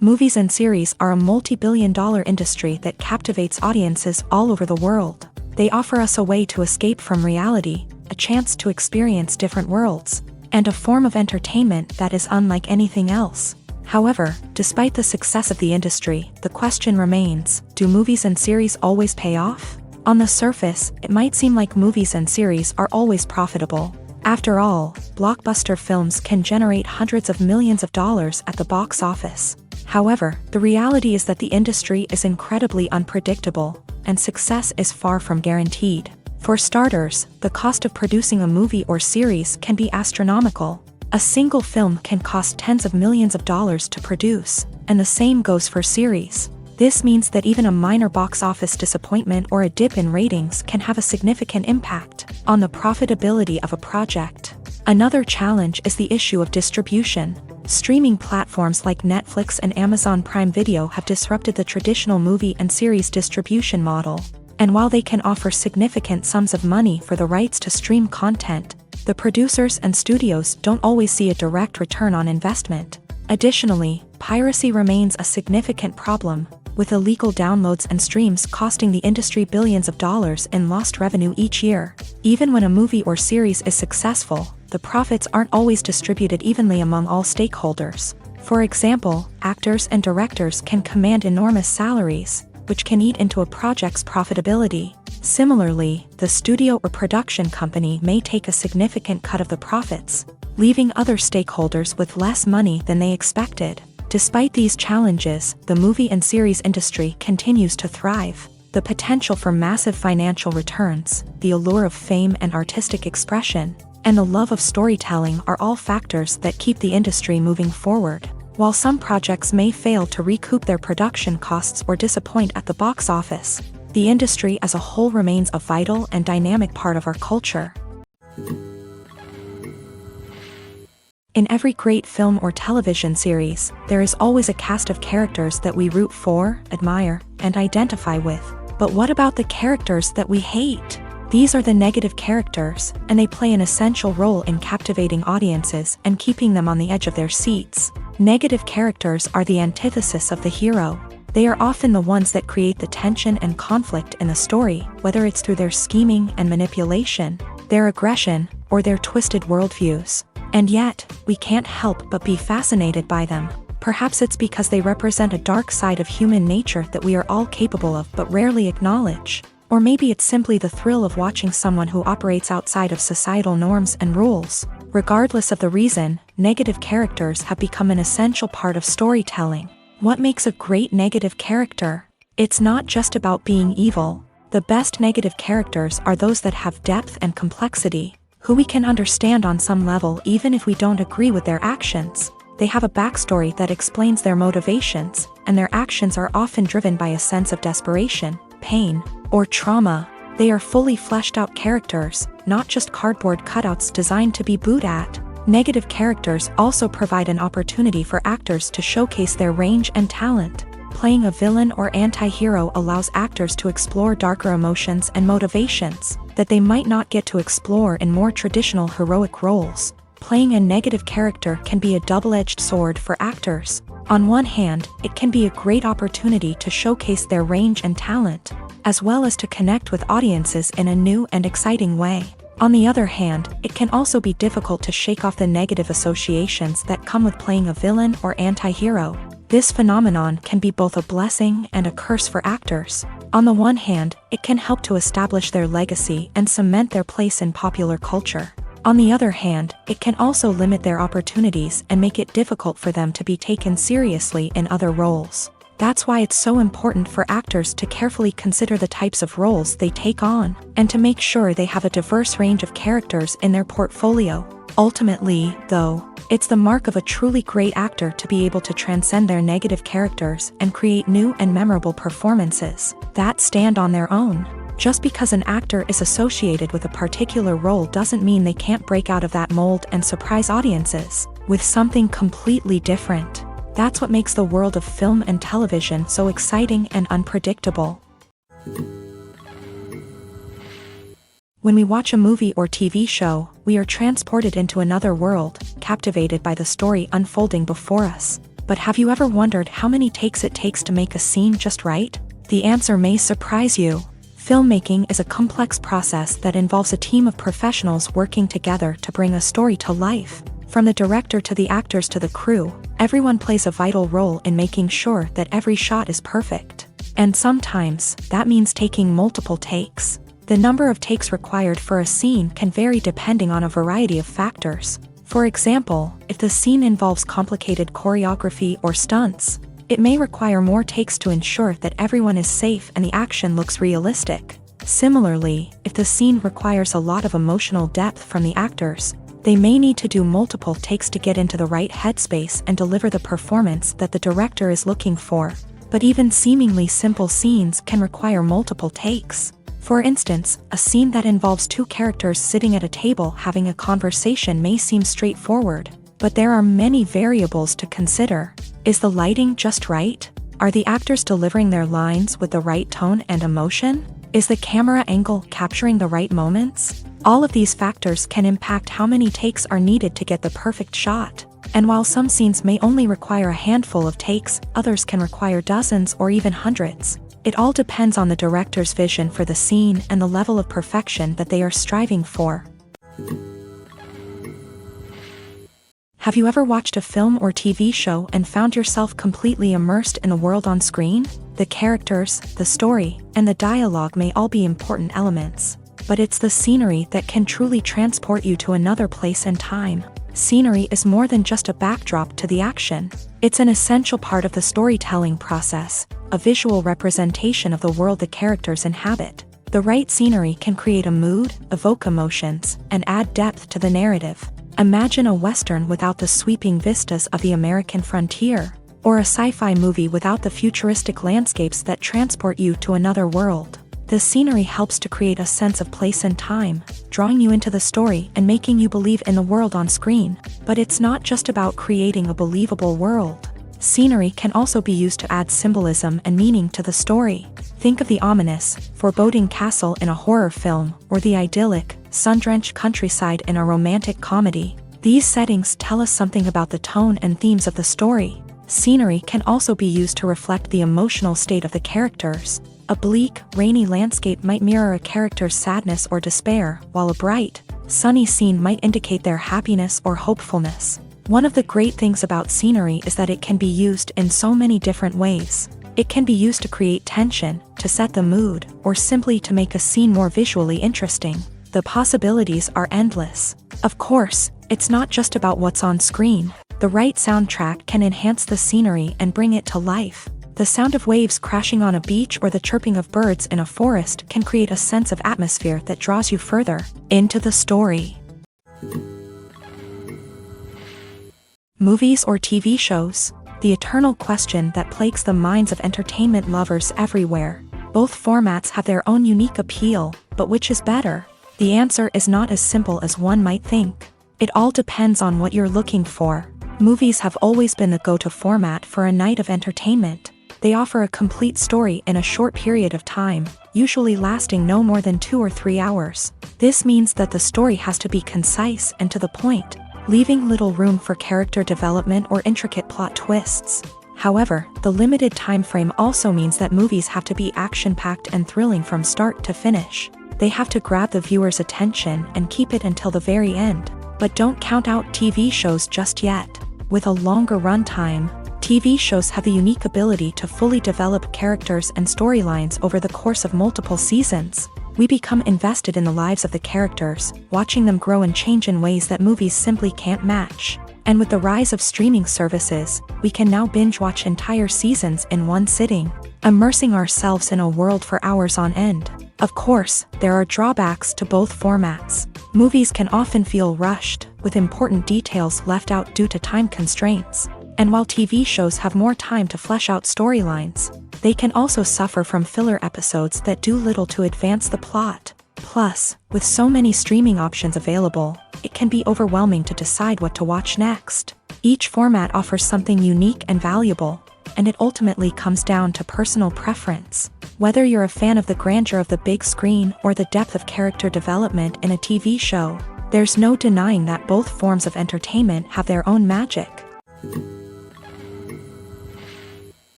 Movies and series are a multi-billion-dollar industry that captivates audiences all over the world. They offer us a way to escape from reality, a chance to experience different worlds, and a form of entertainment that is unlike anything else. However, despite the success of the industry, the question remains: do movies and series always pay off? On the surface, it might seem like movies and series are always profitable. After all, blockbuster films can generate hundreds of millions of dollars at the box office. However, the reality is that the industry is incredibly unpredictable, and success is far from guaranteed. For starters, the cost of producing a movie or series can be astronomical. A single film can cost tens of millions of dollars to produce, and the same goes for series. This means that even a minor box office disappointment or a dip in ratings can have a significant impact on the profitability of a project. Another challenge is the issue of distribution. Streaming platforms like Netflix and Amazon Prime Video have disrupted the traditional movie and series distribution model. And while they can offer significant sums of money for the rights to stream content, the producers and studios don't always see a direct return on investment. Additionally, piracy remains a significant problem, with illegal downloads and streams costing the industry billions of dollars in lost revenue each year. Even when a movie or series is successful, the profits aren't always distributed evenly among all stakeholders. For example, actors and directors can command enormous salaries, which can eat into a project's profitability. Similarly, the studio or production company may take a significant cut of the profits, leaving other stakeholders with less money than they expected. Despite these challenges, the movie and series industry continues to thrive. The potential for massive financial returns, the allure of fame and artistic expression, and the love of storytelling are all factors that keep the industry moving forward. While some projects may fail to recoup their production costs or disappoint at the box office, the industry as a whole remains a vital and dynamic part of our culture. In every great film or television series, there is always a cast of characters that we root for, admire, and identify with. But what about the characters that we hate? These are the negative characters, and they play an essential role in captivating audiences and keeping them on the edge of their seats. Negative characters are the antithesis of the hero. They are often the ones that create the tension and conflict in the story, whether it's through their scheming and manipulation, their aggression, or their twisted worldviews. And yet, we can't help but be fascinated by them. Perhaps it's because they represent a dark side of human nature that we are all capable of but rarely acknowledge. Or maybe it's simply the thrill of watching someone who operates outside of societal norms and rules. Regardless of the reason, negative characters have become an essential part of storytelling. What makes a great negative character? It's not just about being evil. The best negative characters are those that have depth and complexity, who we can understand on some level even if we don't agree with their actions. They have a backstory that explains their motivations, and their actions are often driven by a sense of desperation, pain, or trauma. They are fully fleshed out characters, not just cardboard cutouts designed to be booed at. Negative characters also provide an opportunity for actors to showcase their range and talent. Playing a villain or anti-hero allows actors to explore darker emotions and motivations that they might not get to explore in more traditional heroic roles. Playing a negative character can be a double-edged sword for actors. On one hand, it can be a great opportunity to showcase their range and talent, as well as to connect with audiences in a new and exciting way. On the other hand, it can also be difficult to shake off the negative associations that come with playing a villain or anti-hero. This phenomenon can be both a blessing and a curse for actors. On the one hand, it can help to establish their legacy and cement their place in popular culture. On the other hand, it can also limit their opportunities and make it difficult for them to be taken seriously in other roles. That's why it's so important for actors to carefully consider the types of roles they take on, and to make sure they have a diverse range of characters in their portfolio. Ultimately, though, it's the mark of a truly great actor to be able to transcend their negative characters and create new and memorable performances that stand on their own. Just because an actor is associated with a particular role doesn't mean they can't break out of that mold and surprise audiences with something completely different. That's what makes the world of film and television so exciting and unpredictable. When we watch a movie or TV show, we are transported into another world, captivated by the story unfolding before us. But have you ever wondered how many takes it takes to make a scene just right? The answer may surprise you. Filmmaking is a complex process that involves a team of professionals working together to bring a story to life. From the director to the actors to the crew, everyone plays a vital role in making sure that every shot is perfect. And sometimes, that means taking multiple takes. The number of takes required for a scene can vary depending on a variety of factors. For example, if the scene involves complicated choreography or stunts, it may require more takes to ensure that everyone is safe and the action looks realistic. Similarly, if the scene requires a lot of emotional depth from the actors, They may need to do multiple takes to get into the right headspace and deliver the performance that the director is looking for. But even seemingly simple scenes can require multiple takes. For instance, a scene that involves two characters sitting at a table having a conversation may seem straightforward, but there are many variables to consider. Is the lighting just right? Are the actors delivering their lines with the right tone and emotion? Is the camera angle capturing the right moments? All of these factors can impact how many takes are needed to get the perfect shot. And while some scenes may only require a handful of takes, others can require dozens or even hundreds. It all depends on the director's vision for the scene and the level of perfection that they are striving for. Have you ever watched a film or TV show and found yourself completely immersed in the world on screen? The characters, the story, and the dialogue may all be important elements, but it's the scenery that can truly transport you to another place and time. Scenery is more than just a backdrop to the action. It's an essential part of the storytelling process, a visual representation of the world the characters inhabit. The right scenery can create a mood, evoke emotions, and add depth to the narrative. Imagine a Western without the sweeping vistas of the American frontier, or a sci-fi movie without the futuristic landscapes that transport you to another world. The scenery helps to create a sense of place and time, drawing you into the story and making you believe in the world on screen. But it's not just about creating a believable world. Scenery can also be used to add symbolism and meaning to the story. Think of the ominous, foreboding castle in a horror film, or the idyllic, sun-drenched countryside in a romantic comedy. These settings tell us something about the tone and themes of the story. Scenery can also be used to reflect the emotional state of the characters. A bleak, rainy landscape might mirror a character's sadness or despair, while a bright, sunny scene might indicate their happiness or hopefulness. One of the great things about scenery is that it can be used in so many different ways. It can be used to create tension, to set the mood, or simply to make a scene more visually interesting. The possibilities are endless. Of course, it's not just about what's on screen. The right soundtrack can enhance the scenery and bring it to life. The sound of waves crashing on a beach or the chirping of birds in a forest can create a sense of atmosphere that draws you further into the story. Movies or TV shows? The eternal question that plagues the minds of entertainment lovers everywhere. Both formats have their own unique appeal, but which is better? The answer is not as simple as one might think. It all depends on what you're looking for. Movies have always been the go-to format for a night of entertainment. They offer a complete story in a short period of time, usually lasting no more than 2 or 3 hours. This means that the story has to be concise and to the point, leaving little room for character development or intricate plot twists. However, the limited time frame also means that movies have to be action-packed and thrilling from start to finish. They have to grab the viewer's attention and keep it until the very end. But don't count out TV shows just yet. With a longer runtime, TV shows have the unique ability to fully develop characters and storylines over the course of multiple seasons. We become invested in the lives of the characters, watching them grow and change in ways that movies simply can't match. And with the rise of streaming services, we can now binge-watch entire seasons in one sitting, immersing ourselves in a world for hours on end. Of course, there are drawbacks to both formats. Movies can often feel rushed, with important details left out due to time constraints. And while TV shows have more time to flesh out storylines, they can also suffer from filler episodes that do little to advance the plot. Plus, with so many streaming options available, it can be overwhelming to decide what to watch next. Each format offers something unique and valuable, and it ultimately comes down to personal preference. Whether you're a fan of the grandeur of the big screen or the depth of character development in a TV show, there's no denying that both forms of entertainment have their own magic.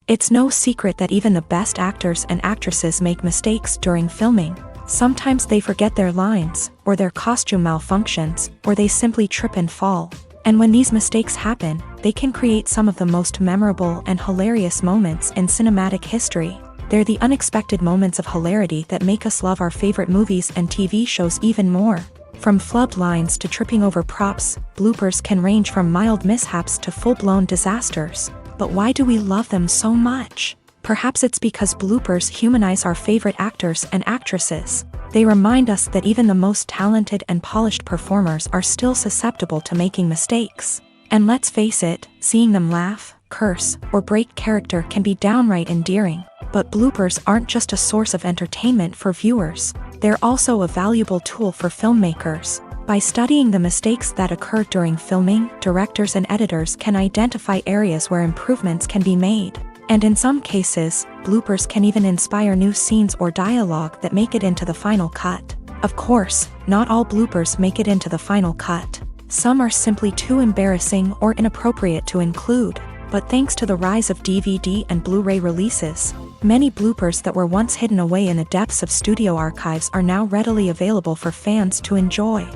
It's no secret that even the best actors and actresses make mistakes during filming. Sometimes they forget their lines, or their costume malfunctions, or they simply trip and fall. And when these mistakes happen, they can create some of the most memorable and hilarious moments in cinematic history. They're the unexpected moments of hilarity that make us love our favorite movies and TV shows even more. From flubbed lines to tripping over props, bloopers can range from mild mishaps to full-blown disasters. But why do we love them so much? Perhaps it's because bloopers humanize our favorite actors and actresses. They remind us that even the most talented and polished performers are still susceptible to making mistakes. And let's face it, seeing them laugh, curse, or break character can be downright endearing. But bloopers aren't just a source of entertainment for viewers, they're also a valuable tool for filmmakers. By studying the mistakes that occur during filming, directors and editors can identify areas where improvements can be made. And in some cases, bloopers can even inspire new scenes or dialogue that make it into the final cut. Of course, not all bloopers make it into the final cut. Some are simply too embarrassing or inappropriate to include. But thanks to the rise of DVD and Blu-ray releases, many bloopers that were once hidden away in the depths of studio archives are now readily available for fans to enjoy.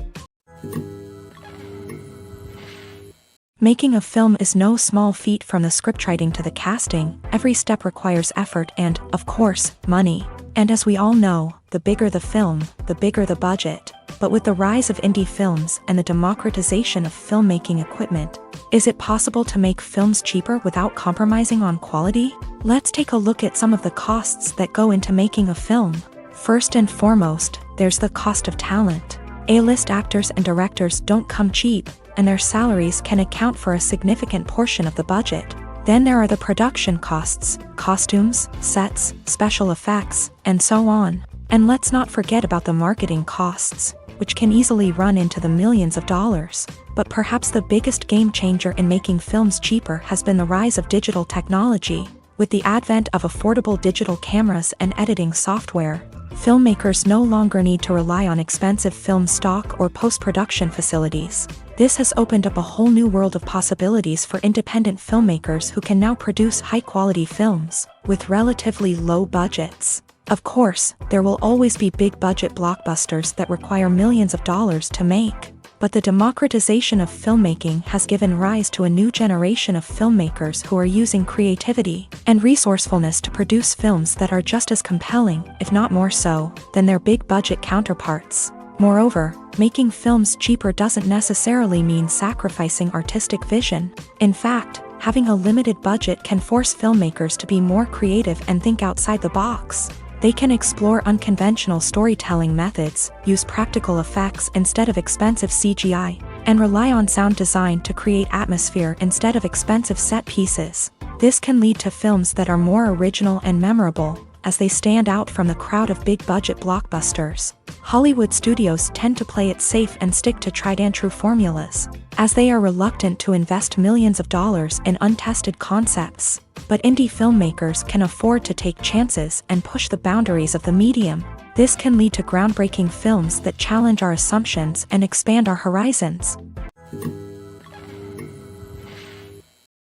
Making a film is no small feat. From the scriptwriting to the casting, every step requires effort and, of course, money. And as we all know, the bigger the film, the bigger the budget. But with the rise of indie films and the democratization of filmmaking equipment, is it possible to make films cheaper without compromising on quality? Let's take a look at some of the costs that go into making a film. First and foremost, there's the cost of talent. A-list actors and directors don't come cheap, and their salaries can account for a significant portion of the budget. Then there are the production costs, costumes, sets, special effects, and so on. And let's not forget about the marketing costs, which can easily run into the millions of dollars. But perhaps the biggest game changer in making films cheaper has been the rise of digital technology. With the advent of affordable digital cameras and editing software, filmmakers no longer need to rely on expensive film stock or post-production facilities. This has opened up a whole new world of possibilities for independent filmmakers who can now produce high-quality films with relatively low budgets. Of course, there will always be big-budget blockbusters that require millions of dollars to make. But the democratization of filmmaking has given rise to a new generation of filmmakers who are using creativity and resourcefulness to produce films that are just as compelling, if not more so, than their big-budget counterparts. Moreover, making films cheaper doesn't necessarily mean sacrificing artistic vision. In fact, having a limited budget can force filmmakers to be more creative and think outside the box. They can explore unconventional storytelling methods, use practical effects instead of expensive CGI, and rely on sound design to create atmosphere instead of expensive set pieces. This can lead to films that are more original and memorable, as they stand out from the crowd of big-budget blockbusters. Hollywood studios tend to play it safe and stick to tried-and-true formulas, as they are reluctant to invest millions of dollars in untested concepts. But indie filmmakers can afford to take chances and push the boundaries of the medium. This can lead to groundbreaking films that challenge our assumptions and expand our horizons.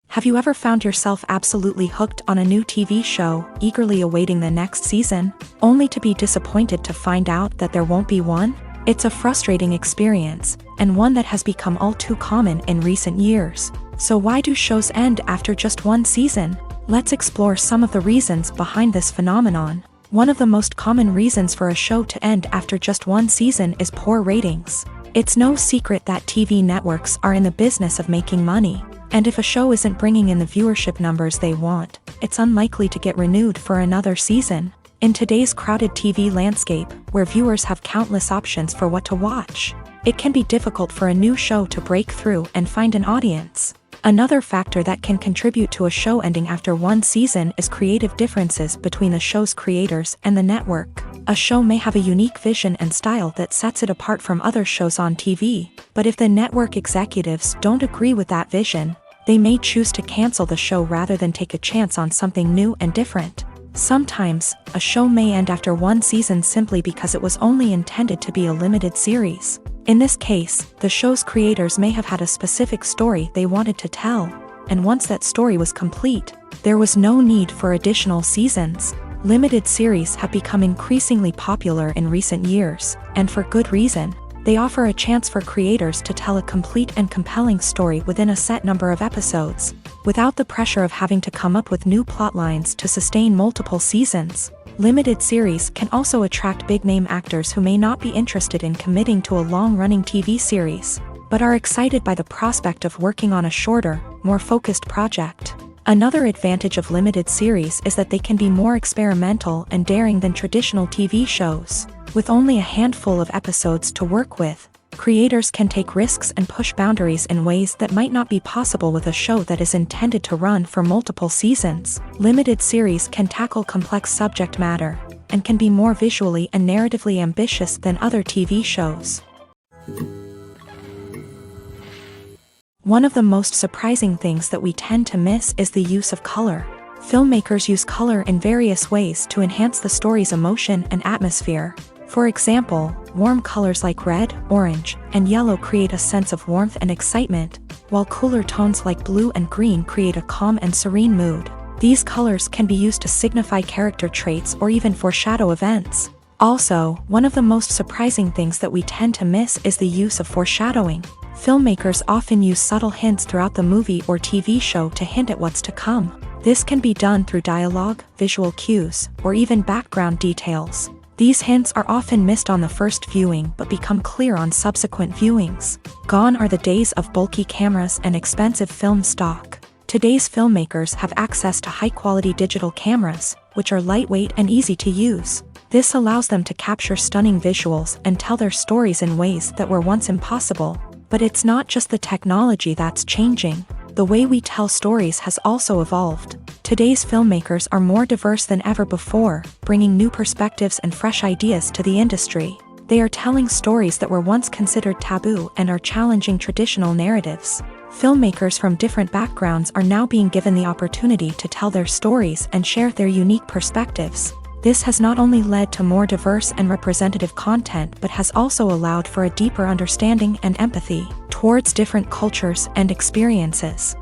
Have you ever found yourself absolutely hooked on a new TV show, eagerly awaiting the next season, only to be disappointed to find out that there won't be one? It's a frustrating experience, and one that has become all too common in recent years. So why do shows end after just one season? Let's explore some of the reasons behind this phenomenon. One of the most common reasons for a show to end after just one season is poor ratings. It's no secret that TV networks are in the business of making money. And if a show isn't bringing in the viewership numbers they want, it's unlikely to get renewed for another season. In today's crowded TV landscape, where viewers have countless options for what to watch, it can be difficult for a new show to break through and find an audience. Another factor that can contribute to a show ending after one season is creative differences between the show's creators and the network. A show may have a unique vision and style that sets it apart from other shows on TV, but if the network executives don't agree with that vision, they may choose to cancel the show rather than take a chance on something new and different. Sometimes, a show may end after one season simply because it was only intended to be a limited series. In this case, the show's creators may have had a specific story they wanted to tell, and once that story was complete, there was no need for additional seasons. Limited series have become increasingly popular in recent years, and for good reason. They offer a chance for creators to tell a complete and compelling story within a set number of episodes, without the pressure of having to come up with new plot lines to sustain multiple seasons. Limited series can also attract big-name actors who may not be interested in committing to a long-running TV series, but are excited by the prospect of working on a shorter, more focused project. Another advantage of limited series is that they can be more experimental and daring than traditional TV shows. With only a handful of episodes to work with, creators can take risks and push boundaries in ways that might not be possible with a show that is intended to run for multiple seasons. Limited series can tackle complex subject matter, and can be more visually and narratively ambitious than other TV shows. One of the most surprising things that we tend to miss is the use of color. Filmmakers use color in various ways to enhance the story's emotion and atmosphere. For example, warm colors like red, orange, and yellow create a sense of warmth and excitement, while cooler tones like blue and green create a calm and serene mood. These colors can be used to signify character traits or even foreshadow events. Also, one of the most surprising things that we tend to miss is the use of foreshadowing. Filmmakers often use subtle hints throughout the movie or TV show to hint at what's to come. This can be done through dialogue, visual cues, or even background details. These hints are often missed on the first viewing but become clear on subsequent viewings. Gone are the days of bulky cameras and expensive film stock. Today's filmmakers have access to high-quality digital cameras, which are lightweight and easy to use. This allows them to capture stunning visuals and tell their stories in ways that were once impossible. But it's not just the technology that's changing. The way we tell stories has also evolved. Today's filmmakers are more diverse than ever before, bringing new perspectives and fresh ideas to the industry. They are telling stories that were once considered taboo and are challenging traditional narratives. Filmmakers from different backgrounds are now being given the opportunity to tell their stories and share their unique perspectives. This has not only led to more diverse and representative content but has also allowed for a deeper understanding and empathy towards different cultures and experiences.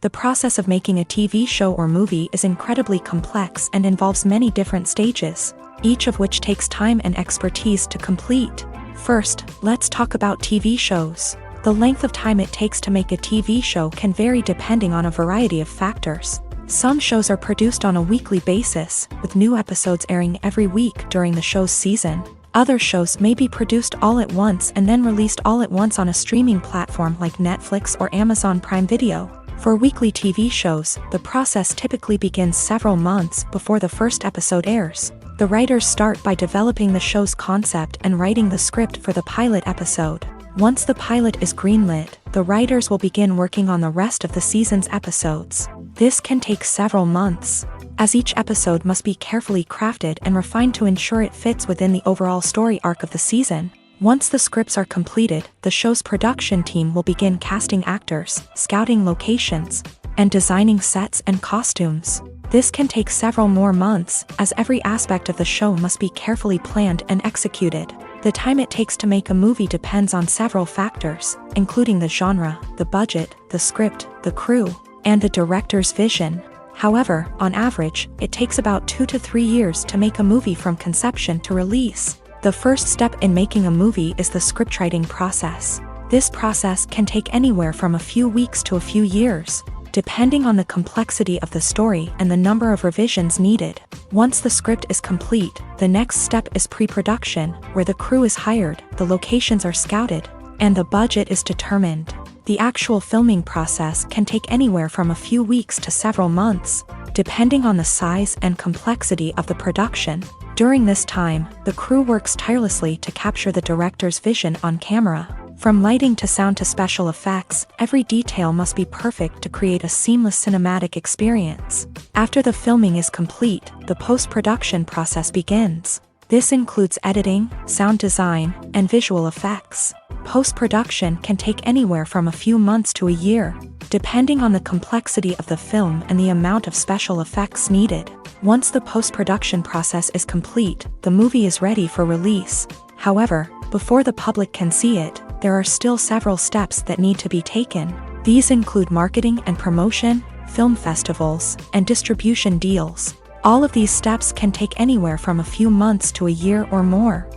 The process of making a TV show or movie is incredibly complex and involves many different stages, each of which takes time and expertise to complete. First, let's talk about TV shows. The length of time it takes to make a TV show can vary depending on a variety of factors. Some shows are produced on a weekly basis, with new episodes airing every week during the show's season. Other shows may be produced all at once and then released all at once on a streaming platform like Netflix or Amazon Prime Video. For weekly TV shows, the process typically begins several months before the first episode airs. The writers start by developing the show's concept and writing the script for the pilot episode. Once the pilot is greenlit, the writers will begin working on the rest of the season's episodes. This can take several months, as each episode must be carefully crafted and refined to ensure it fits within the overall story arc of the season. Once the scripts are completed, the show's production team will begin casting actors, scouting locations, and designing sets and costumes. This can take several more months, as every aspect of the show must be carefully planned and executed. The time it takes to make a movie depends on several factors, including the genre, the budget, the script, the crew, and the director's vision. However, on average, it takes about 2 to 3 years to make a movie from conception to release. The first step in making a movie is the scriptwriting process. This process can take anywhere from a few weeks to a few years, depending on the complexity of the story and the number of revisions needed. Once the script is complete, the next step is pre-production, where the crew is hired, the locations are scouted, and the budget is determined. The actual filming process can take anywhere from a few weeks to several months, depending on the size and complexity of the production. During this time, the crew works tirelessly to capture the director's vision on camera. From lighting to sound to special effects, every detail must be perfect to create a seamless cinematic experience. After the filming is complete, the post-production process begins. This includes editing, sound design, and visual effects. Post-production can take anywhere from a few months to a year, depending on the complexity of the film and the amount of special effects needed. Once the post-production process is complete, the movie is ready for release. However, before the public can see it, there are still several steps that need to be taken. These include marketing and promotion, film festivals, and distribution deals. All of these steps can take anywhere from a few months to a year or more.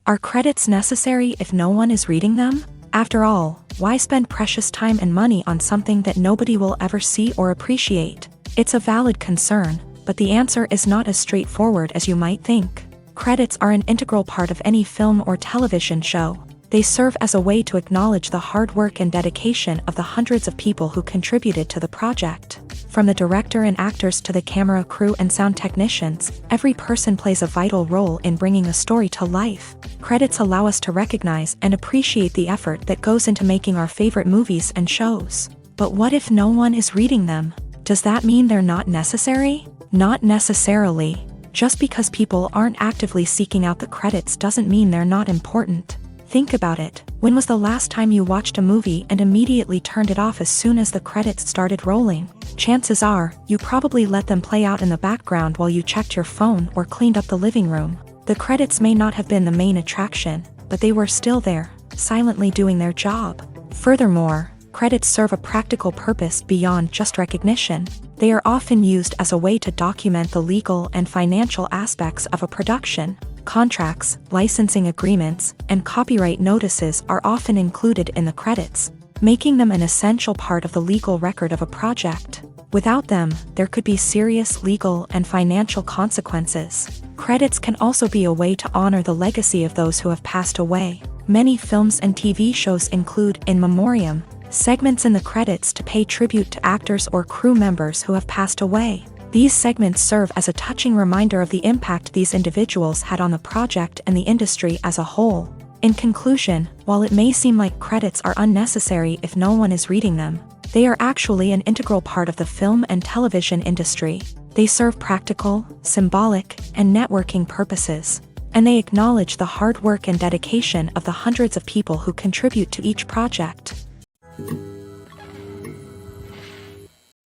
Are credits necessary if no one is reading them? After all, why spend precious time and money on something that nobody will ever see or appreciate? It's a valid concern, but the answer is not as straightforward as you might think. Credits are an integral part of any film or television show. They serve as a way to acknowledge the hard work and dedication of the hundreds of people who contributed to the project. From the director and actors to the camera crew and sound technicians, every person plays a vital role in bringing a story to life. Credits allow us to recognize and appreciate the effort that goes into making our favorite movies and shows. But what if no one is reading them? Does that mean they're not necessary? Not necessarily. Just because people aren't actively seeking out the credits doesn't mean they're not important. Think about it. When was the last time you watched a movie and immediately turned it off as soon as the credits started rolling? Chances are, you probably let them play out in the background while you checked your phone or cleaned up the living room. The credits may not have been the main attraction, but they were still there, silently doing their job. Furthermore, credits serve a practical purpose beyond just recognition. They are often used as a way to document the legal and financial aspects of a production. Contracts, licensing agreements, and copyright notices are often included in the credits, making them an essential part of the legal record of a project. Without them, there could be serious legal and financial consequences. Credits can also be a way to honor the legacy of those who have passed away. Many films and TV shows include in memoriam segments in the credits to pay tribute to actors or crew members who have passed away. These segments serve as a touching reminder of the impact these individuals had on the project and the industry as a whole. In conclusion, while it may seem like credits are unnecessary if no one is reading them, they are actually an integral part of the film and television industry. They serve practical, symbolic, and networking purposes, and they acknowledge the hard work and dedication of the hundreds of people who contribute to each project.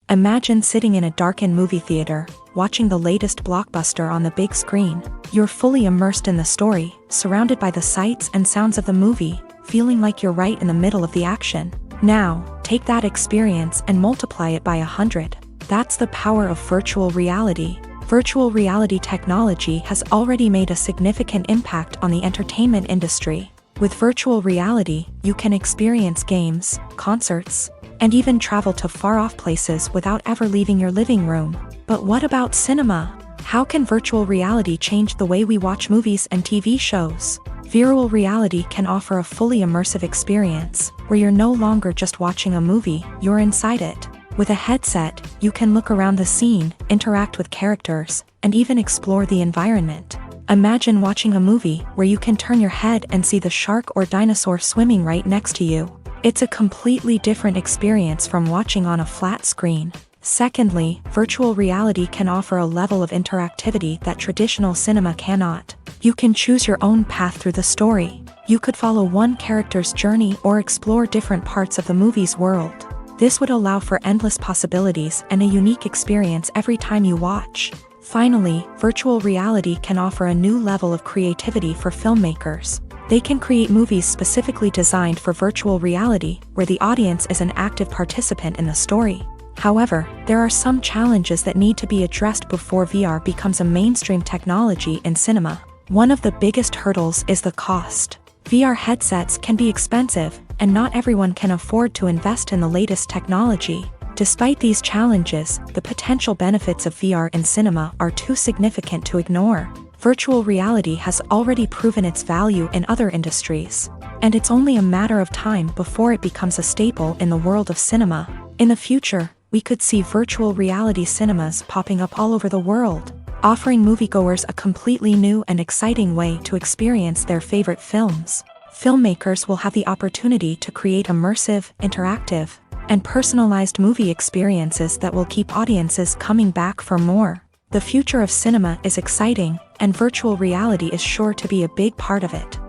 Imagine sitting in a darkened movie theater, watching the latest blockbuster on the big screen. You're fully immersed in the story, surrounded by the sights and sounds of the movie, feeling like you're right in the middle of the action. Now, take that experience and multiply it by 100. That's the power of virtual reality. Virtual reality technology has already made a significant impact on the entertainment industry. With virtual reality, you can experience games, concerts, and even travel to far-off places without ever leaving your living room. But what about cinema? How can virtual reality change the way we watch movies and TV shows? Virtual reality can offer a fully immersive experience, where you're no longer just watching a movie, you're inside it. With a headset, you can look around the scene, interact with characters, and even explore the environment. Imagine watching a movie where you can turn your head and see the shark or dinosaur swimming right next to you. It's a completely different experience from watching on a flat screen. Secondly, virtual reality can offer a level of interactivity that traditional cinema cannot. You can choose your own path through the story. You could follow one character's journey or explore different parts of the movie's world. This would allow for endless possibilities and a unique experience every time you watch. Finally, virtual reality can offer a new level of creativity for filmmakers. They can create movies specifically designed for virtual reality, where the audience is an active participant in the story. However, there are some challenges that need to be addressed before VR becomes a mainstream technology in cinema. One of the biggest hurdles is the cost. VR headsets can be expensive, and not everyone can afford to invest in the latest technology. Despite these challenges, the potential benefits of VR in cinema are too significant to ignore. Virtual reality has already proven its value in other industries, and it's only a matter of time before it becomes a staple in the world of cinema. In the future, we could see virtual reality cinemas popping up all over the world, offering moviegoers a completely new and exciting way to experience their favorite films. Filmmakers will have the opportunity to create immersive, interactive, and personalized movie experiences that will keep audiences coming back for more. The future of cinema is exciting, and virtual reality is sure to be a big part of it.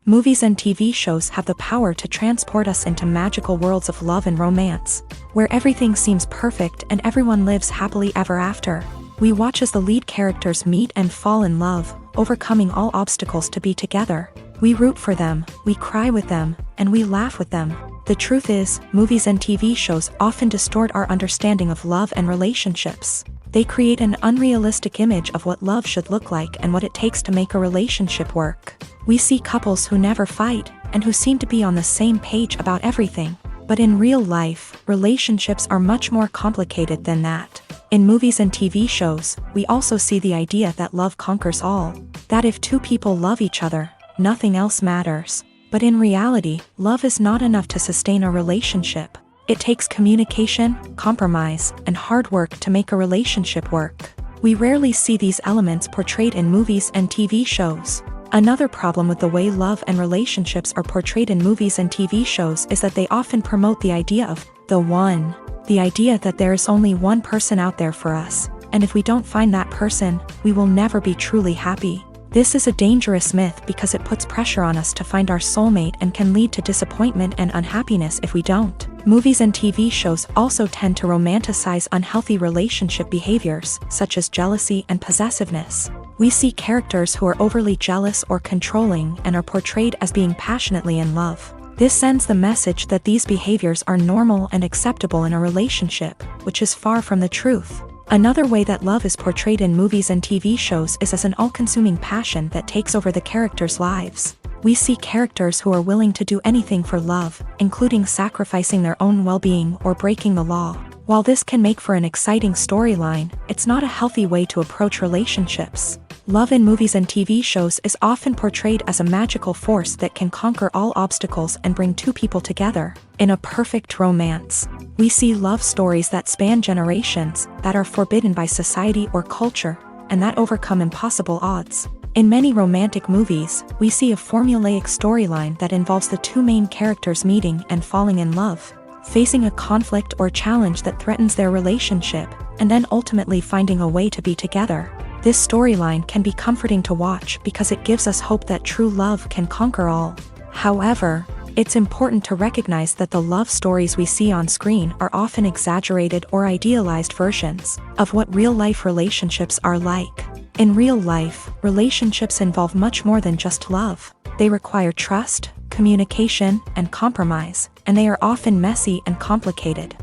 Movies and TV shows have the power to transport us into magical worlds of love and romance, where everything seems perfect and everyone lives happily ever after. We watch as the lead characters meet and fall in love, overcoming all obstacles to be together. We root for them, we cry with them, and we laugh with them. The truth is, movies and TV shows often distort our understanding of love and relationships. They create an unrealistic image of what love should look like and what it takes to make a relationship work. We see couples who never fight, and who seem to be on the same page about everything. But in real life, relationships are much more complicated than that. In movies and TV shows, we also see the idea that love conquers all. That if two people love each other, nothing else matters. But in reality, love is not enough to sustain a relationship. It takes communication, compromise, and hard work to make a relationship work. We rarely see these elements portrayed in movies and TV shows. Another problem with the way love and relationships are portrayed in movies and TV shows is that they often promote the idea of the one. The idea that there is only one person out there for us, and if we don't find that person, we will never be truly happy. This is a dangerous myth because it puts pressure on us to find our soulmate and can lead to disappointment and unhappiness if we don't. Movies and TV shows also tend to romanticize unhealthy relationship behaviors, such as jealousy and possessiveness. We see characters who are overly jealous or controlling and are portrayed as being passionately in love. This sends the message that these behaviors are normal and acceptable in a relationship, which is far from the truth. Another way that love is portrayed in movies and TV shows is as an all-consuming passion that takes over the characters' lives. We see characters who are willing to do anything for love, including sacrificing their own well-being or breaking the law. While this can make for an exciting storyline, it's not a healthy way to approach relationships. Love in movies and TV shows is often portrayed as a magical force that can conquer all obstacles and bring two people together. In a perfect romance, we see love stories that span generations, that are forbidden by society or culture, and that overcome impossible odds. In many romantic movies, we see a formulaic storyline that involves the two main characters meeting and falling in love, facing a conflict or challenge that threatens their relationship, and then ultimately finding a way to be together. This storyline can be comforting to watch because it gives us hope that true love can conquer all. However, it's important to recognize that the love stories we see on screen are often exaggerated or idealized versions of what real-life relationships are like. In real life, relationships involve much more than just love. They require trust, communication, and compromise, and they are often messy and complicated.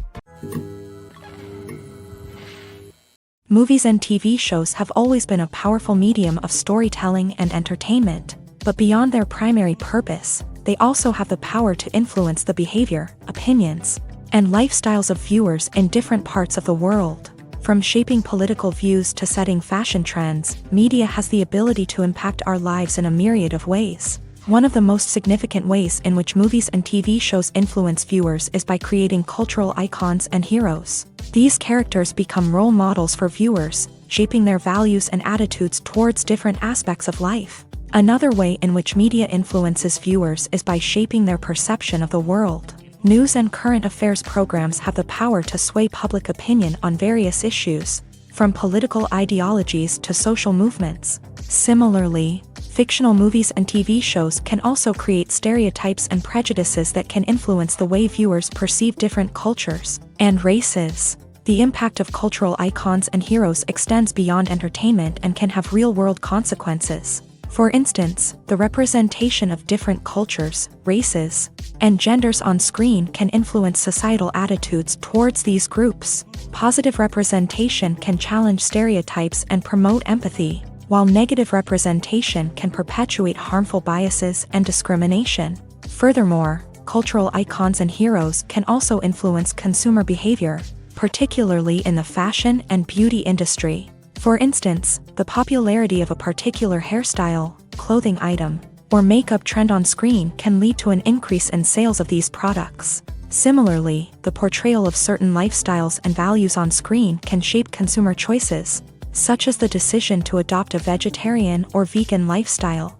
Movies and TV shows have always been a powerful medium of storytelling and entertainment, but beyond their primary purpose, they also have the power to influence the behavior, opinions, and lifestyles of viewers in different parts of the world. From shaping political views to setting fashion trends, media has the ability to impact our lives in a myriad of ways. One of the most significant ways in which movies and TV shows influence viewers is by creating cultural icons and heroes. These characters become role models for viewers, shaping their values and attitudes towards different aspects of life. Another way in which media influences viewers is by shaping their perception of the world. News and current affairs programs have the power to sway public opinion on various issues, from political ideologies to social movements. Similarly, fictional movies and TV shows can also create stereotypes and prejudices that can influence the way viewers perceive different cultures and races. The impact of cultural icons and heroes extends beyond entertainment and can have real-world consequences. For instance, the representation of different cultures, races, and genders on screen can influence societal attitudes towards these groups. Positive representation can challenge stereotypes and promote empathy, while negative representation can perpetuate harmful biases and discrimination. Furthermore, cultural icons and heroes can also influence consumer behavior, particularly in the fashion and beauty industry. For instance, the popularity of a particular hairstyle, clothing item, or makeup trend on screen can lead to an increase in sales of these products. Similarly, the portrayal of certain lifestyles and values on screen can shape consumer choices, such as the decision to adopt a vegetarian or vegan lifestyle.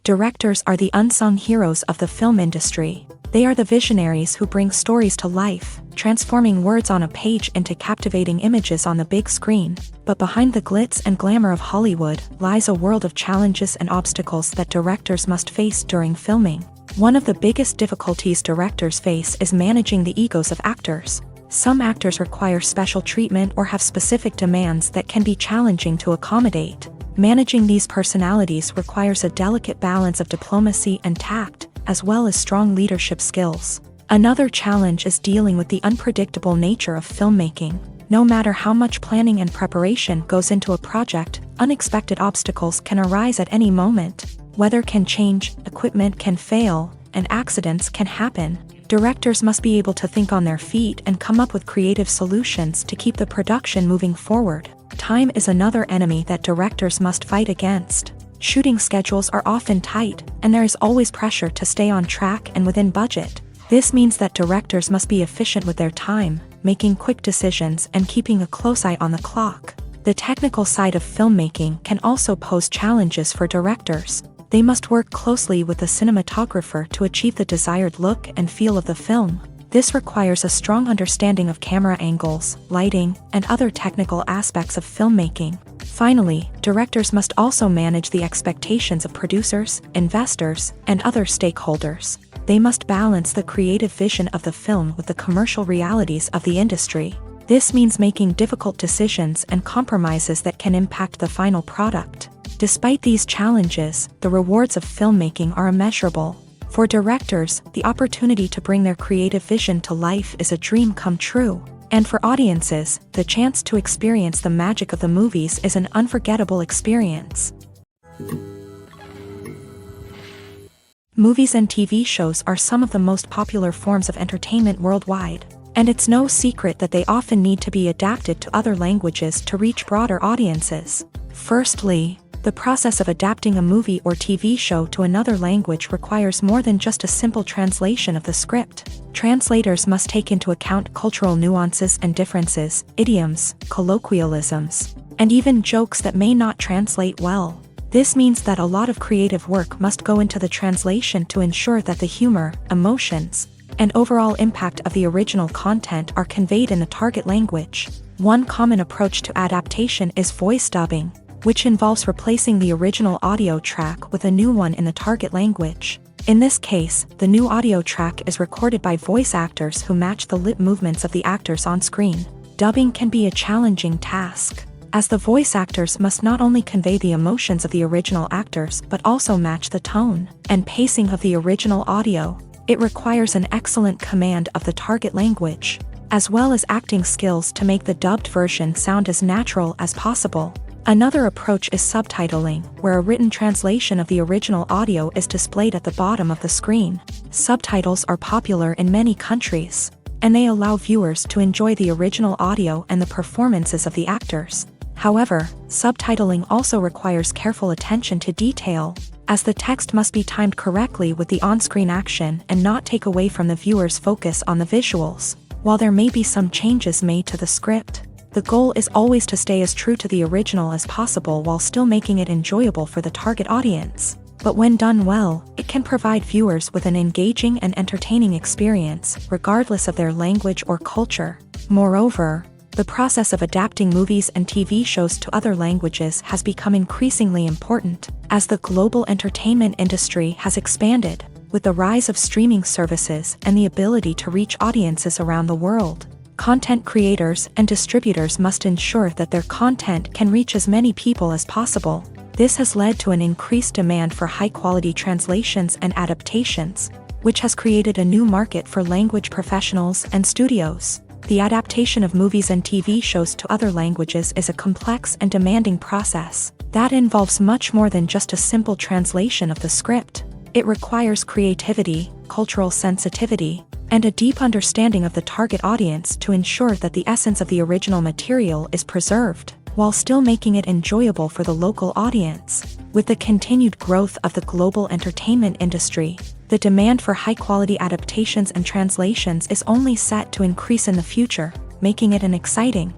Directors are the unsung heroes of the film industry. They are the visionaries who bring stories to life, transforming words on a page into captivating images on the big screen. But behind the glitz and glamour of Hollywood lies a world of challenges and obstacles that directors must face during filming. One of the biggest difficulties directors face is managing the egos of actors. Some actors require special treatment or have specific demands that can be challenging to accommodate. Managing these personalities requires a delicate balance of diplomacy and tact, as well as strong leadership skills. Another challenge is dealing with the unpredictable nature of filmmaking. No matter how much planning and preparation goes into a project, unexpected obstacles can arise at any moment. Weather can change, equipment can fail, and accidents can happen. Directors must be able to think on their feet and come up with creative solutions to keep the production moving forward. Time is another enemy that directors must fight against. Shooting schedules are often tight, and there is always pressure to stay on track and within budget. This means that directors must be efficient with their time, making quick decisions and keeping a close eye on the clock. The technical side of filmmaking can also pose challenges for directors. They must work closely with the cinematographer to achieve the desired look and feel of the film. This requires a strong understanding of camera angles, lighting, and other technical aspects of filmmaking. Finally, directors must also manage the expectations of producers, investors, and other stakeholders. They must balance the creative vision of the film with the commercial realities of the industry. This means making difficult decisions and compromises that can impact the final product. Despite these challenges, the rewards of filmmaking are immeasurable. For directors, the opportunity to bring their creative vision to life is a dream come true. And for audiences, the chance to experience the magic of the movies is an unforgettable experience. Movies and TV shows are some of the most popular forms of entertainment worldwide, and it's no secret that they often need to be adapted to other languages to reach broader audiences. Firstly, the process of adapting a movie or TV show to another language requires more than just a simple translation of the script. Translators must take into account cultural nuances and differences, idioms, colloquialisms, and even jokes that may not translate well. This means that a lot of creative work must go into the translation to ensure that the humor, emotions, and overall impact of the original content are conveyed in the target language. One common approach to adaptation is voice dubbing, which involves replacing the original audio track with a new one in the target language. In this case, the new audio track is recorded by voice actors who match the lip movements of the actors on screen. Dubbing can be a challenging task, as the voice actors must not only convey the emotions of the original actors but also match the tone and pacing of the original audio. It requires an excellent command of the target language, as well as acting skills to make the dubbed version sound as natural as possible. Another approach is subtitling, where a written translation of the original audio is displayed at the bottom of the screen. Subtitles are popular in many countries, and they allow viewers to enjoy the original audio and the performances of the actors. However, subtitling also requires careful attention to detail, as the text must be timed correctly with the on-screen action and not take away from the viewer's focus on the visuals. While there may be some changes made to the script, the goal is always to stay as true to the original as possible while still making it enjoyable for the target audience. But when done well, it can provide viewers with an engaging and entertaining experience, regardless of their language or culture. Moreover, the process of adapting movies and TV shows to other languages has become increasingly important, as the global entertainment industry has expanded, with the rise of streaming services and the ability to reach audiences around the world. Content creators and distributors must ensure that their content can reach as many people as possible. This has led to an increased demand for high-quality translations and adaptations, which has created a new market for language professionals and studios. The adaptation of movies and TV shows to other languages is a complex and demanding process that involves much more than just a simple translation of the script. It requires creativity, cultural sensitivity, and a deep understanding of the target audience to ensure that the essence of the original material is preserved, while still making it enjoyable for the local audience. With the continued growth of the global entertainment industry, the demand for high-quality adaptations and translations is only set to increase in the future, making it an exciting.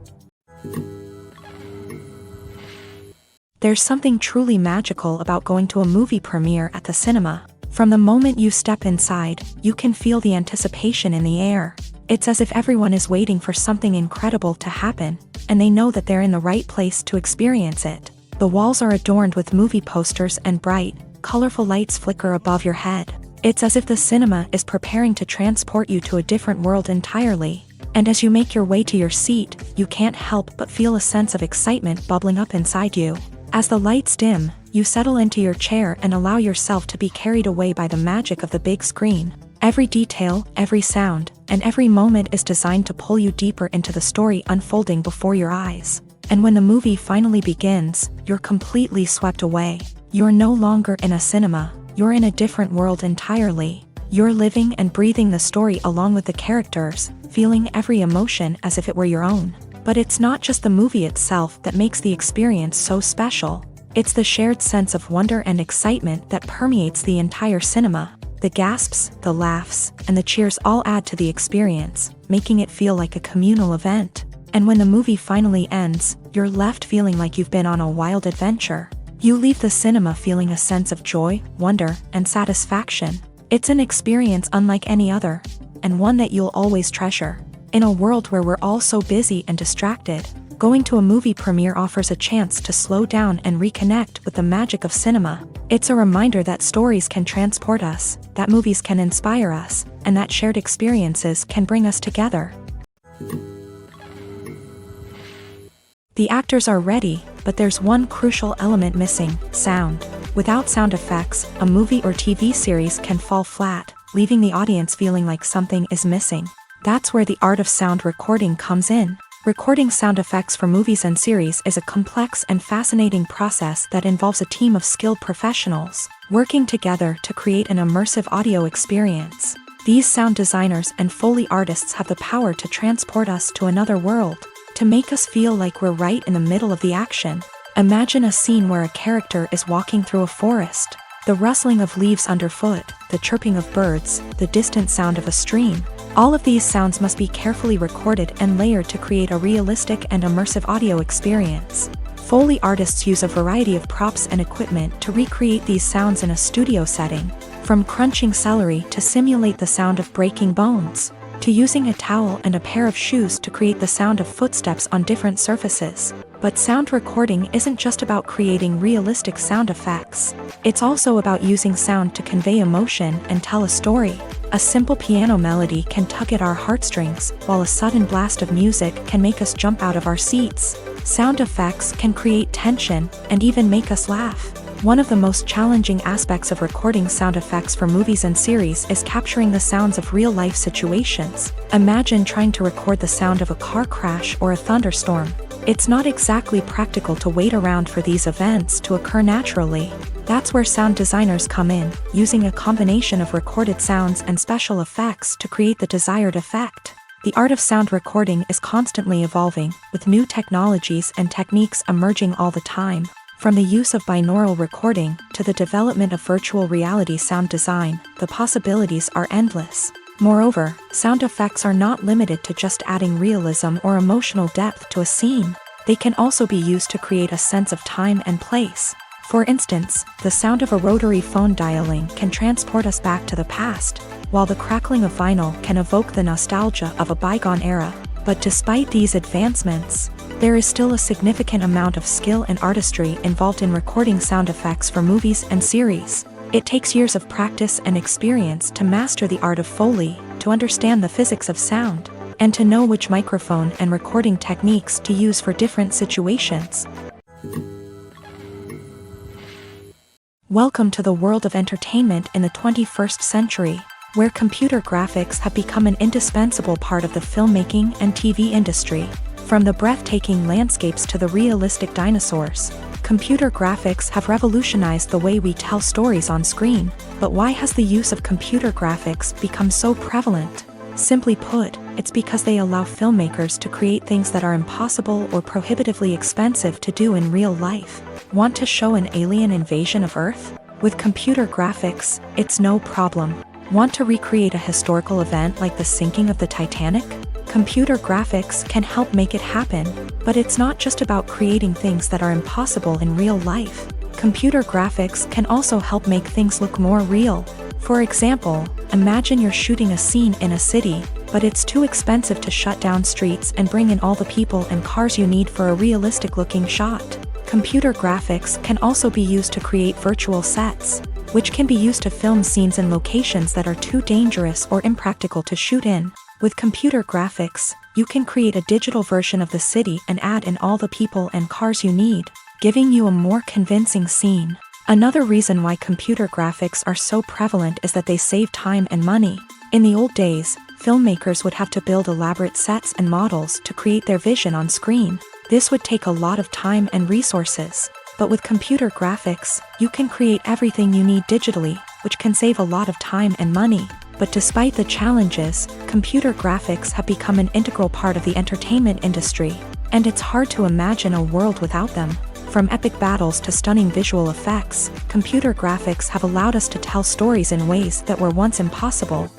There's something truly magical about going to a movie premiere at the cinema. From the moment you step inside, you can feel the anticipation in the air. It's as if everyone is waiting for something incredible to happen, and they know that they're in the right place to experience it. The walls are adorned with movie posters and bright, colorful lights flicker above your head. It's as if the cinema is preparing to transport you to a different world entirely. And as you make your way to your seat, you can't help but feel a sense of excitement bubbling up inside you. As the lights dim, you settle into your chair and allow yourself to be carried away by the magic of the big screen. Every detail, every sound, and every moment is designed to pull you deeper into the story unfolding before your eyes. And when the movie finally begins, you're completely swept away. You're no longer in a cinema, you're in a different world entirely. You're living and breathing the story along with the characters, feeling every emotion as if it were your own. But it's not just the movie itself that makes the experience so special. It's the shared sense of wonder and excitement that permeates the entire cinema. The gasps, the laughs, and the cheers all add to the experience, making it feel like a communal event. And when the movie finally ends, you're left feeling like you've been on a wild adventure. You leave the cinema feeling a sense of joy, wonder, and satisfaction. It's an experience unlike any other, and one that you'll always treasure. In a world where we're all so busy and distracted, going to a movie premiere offers a chance to slow down and reconnect with the magic of cinema. It's a reminder that stories can transport us, that movies can inspire us, and that shared experiences can bring us together. The actors are ready, but there's one crucial element missing: sound. Without sound effects, a movie or TV series can fall flat, leaving the audience feeling like something is missing. That's where the art of sound recording comes in. Recording sound effects for movies and series is a complex and fascinating process that involves a team of skilled professionals working together to create an immersive audio experience. These sound designers and Foley artists have the power to transport us to another world, to make us feel like we're right in the middle of the action. Imagine a scene where a character is walking through a forest. The rustling of leaves underfoot, the chirping of birds, the distant sound of a stream. All of these sounds must be carefully recorded and layered to create a realistic and immersive audio experience. Foley artists use a variety of props and equipment to recreate these sounds in a studio setting, from crunching celery to simulate the sound of breaking bones, to using a towel and a pair of shoes to create the sound of footsteps on different surfaces. But sound recording isn't just about creating realistic sound effects. It's also about using sound to convey emotion and tell a story. A simple piano melody can tug at our heartstrings, while a sudden blast of music can make us jump out of our seats. Sound effects can create tension and even make us laugh. One of the most challenging aspects of recording sound effects for movies and series is capturing the sounds of real-life situations. Imagine trying to record the sound of a car crash or a thunderstorm. It's not exactly practical to wait around for these events to occur naturally. That's where sound designers come in, using a combination of recorded sounds and special effects to create the desired effect. The art of sound recording is constantly evolving, with new technologies and techniques emerging all the time. From the use of binaural recording to the development of virtual reality sound design, the possibilities are endless. Moreover, sound effects are not limited to just adding realism or emotional depth to a scene. They can also be used to create a sense of time and place. For instance, the sound of a rotary phone dialing can transport us back to the past, while the crackling of vinyl can evoke the nostalgia of a bygone era. But despite these advancements, there is still a significant amount of skill and artistry involved in recording sound effects for movies and series. It takes years of practice and experience to master the art of Foley, to understand the physics of sound, and to know which microphone and recording techniques to use for different situations. Welcome to the world of entertainment in the 21st century, where computer graphics have become an indispensable part of the filmmaking and TV industry. From the breathtaking landscapes to the realistic dinosaurs, computer graphics have revolutionized the way we tell stories on screen. But why has the use of computer graphics become so prevalent? Simply put, it's because they allow filmmakers to create things that are impossible or prohibitively expensive to do in real life. Want to show an alien invasion of Earth? With computer graphics, it's no problem. Want to recreate a historical event like the sinking of the Titanic? Computer graphics can help make it happen. But it's not just about creating things that are impossible in real life. Computer graphics can also help make things look more real. For example, imagine you're shooting a scene in a city, but it's too expensive to shut down streets and bring in all the people and cars you need for a realistic-looking shot. Computer graphics can also be used to create virtual sets, which can be used to film scenes in locations that are too dangerous or impractical to shoot in. With computer graphics, you can create a digital version of the city and add in all the people and cars you need, giving you a more convincing scene. Another reason why computer graphics are so prevalent is that they save time and money. In the old days, filmmakers would have to build elaborate sets and models to create their vision on screen. This would take a lot of time and resources. But with computer graphics, you can create everything you need digitally, which can save a lot of time and money. But despite the challenges, computer graphics have become an integral part of the entertainment industry, and it's hard to imagine a world without them. From epic battles to stunning visual effects, computer graphics have allowed us to tell stories in ways that were once impossible.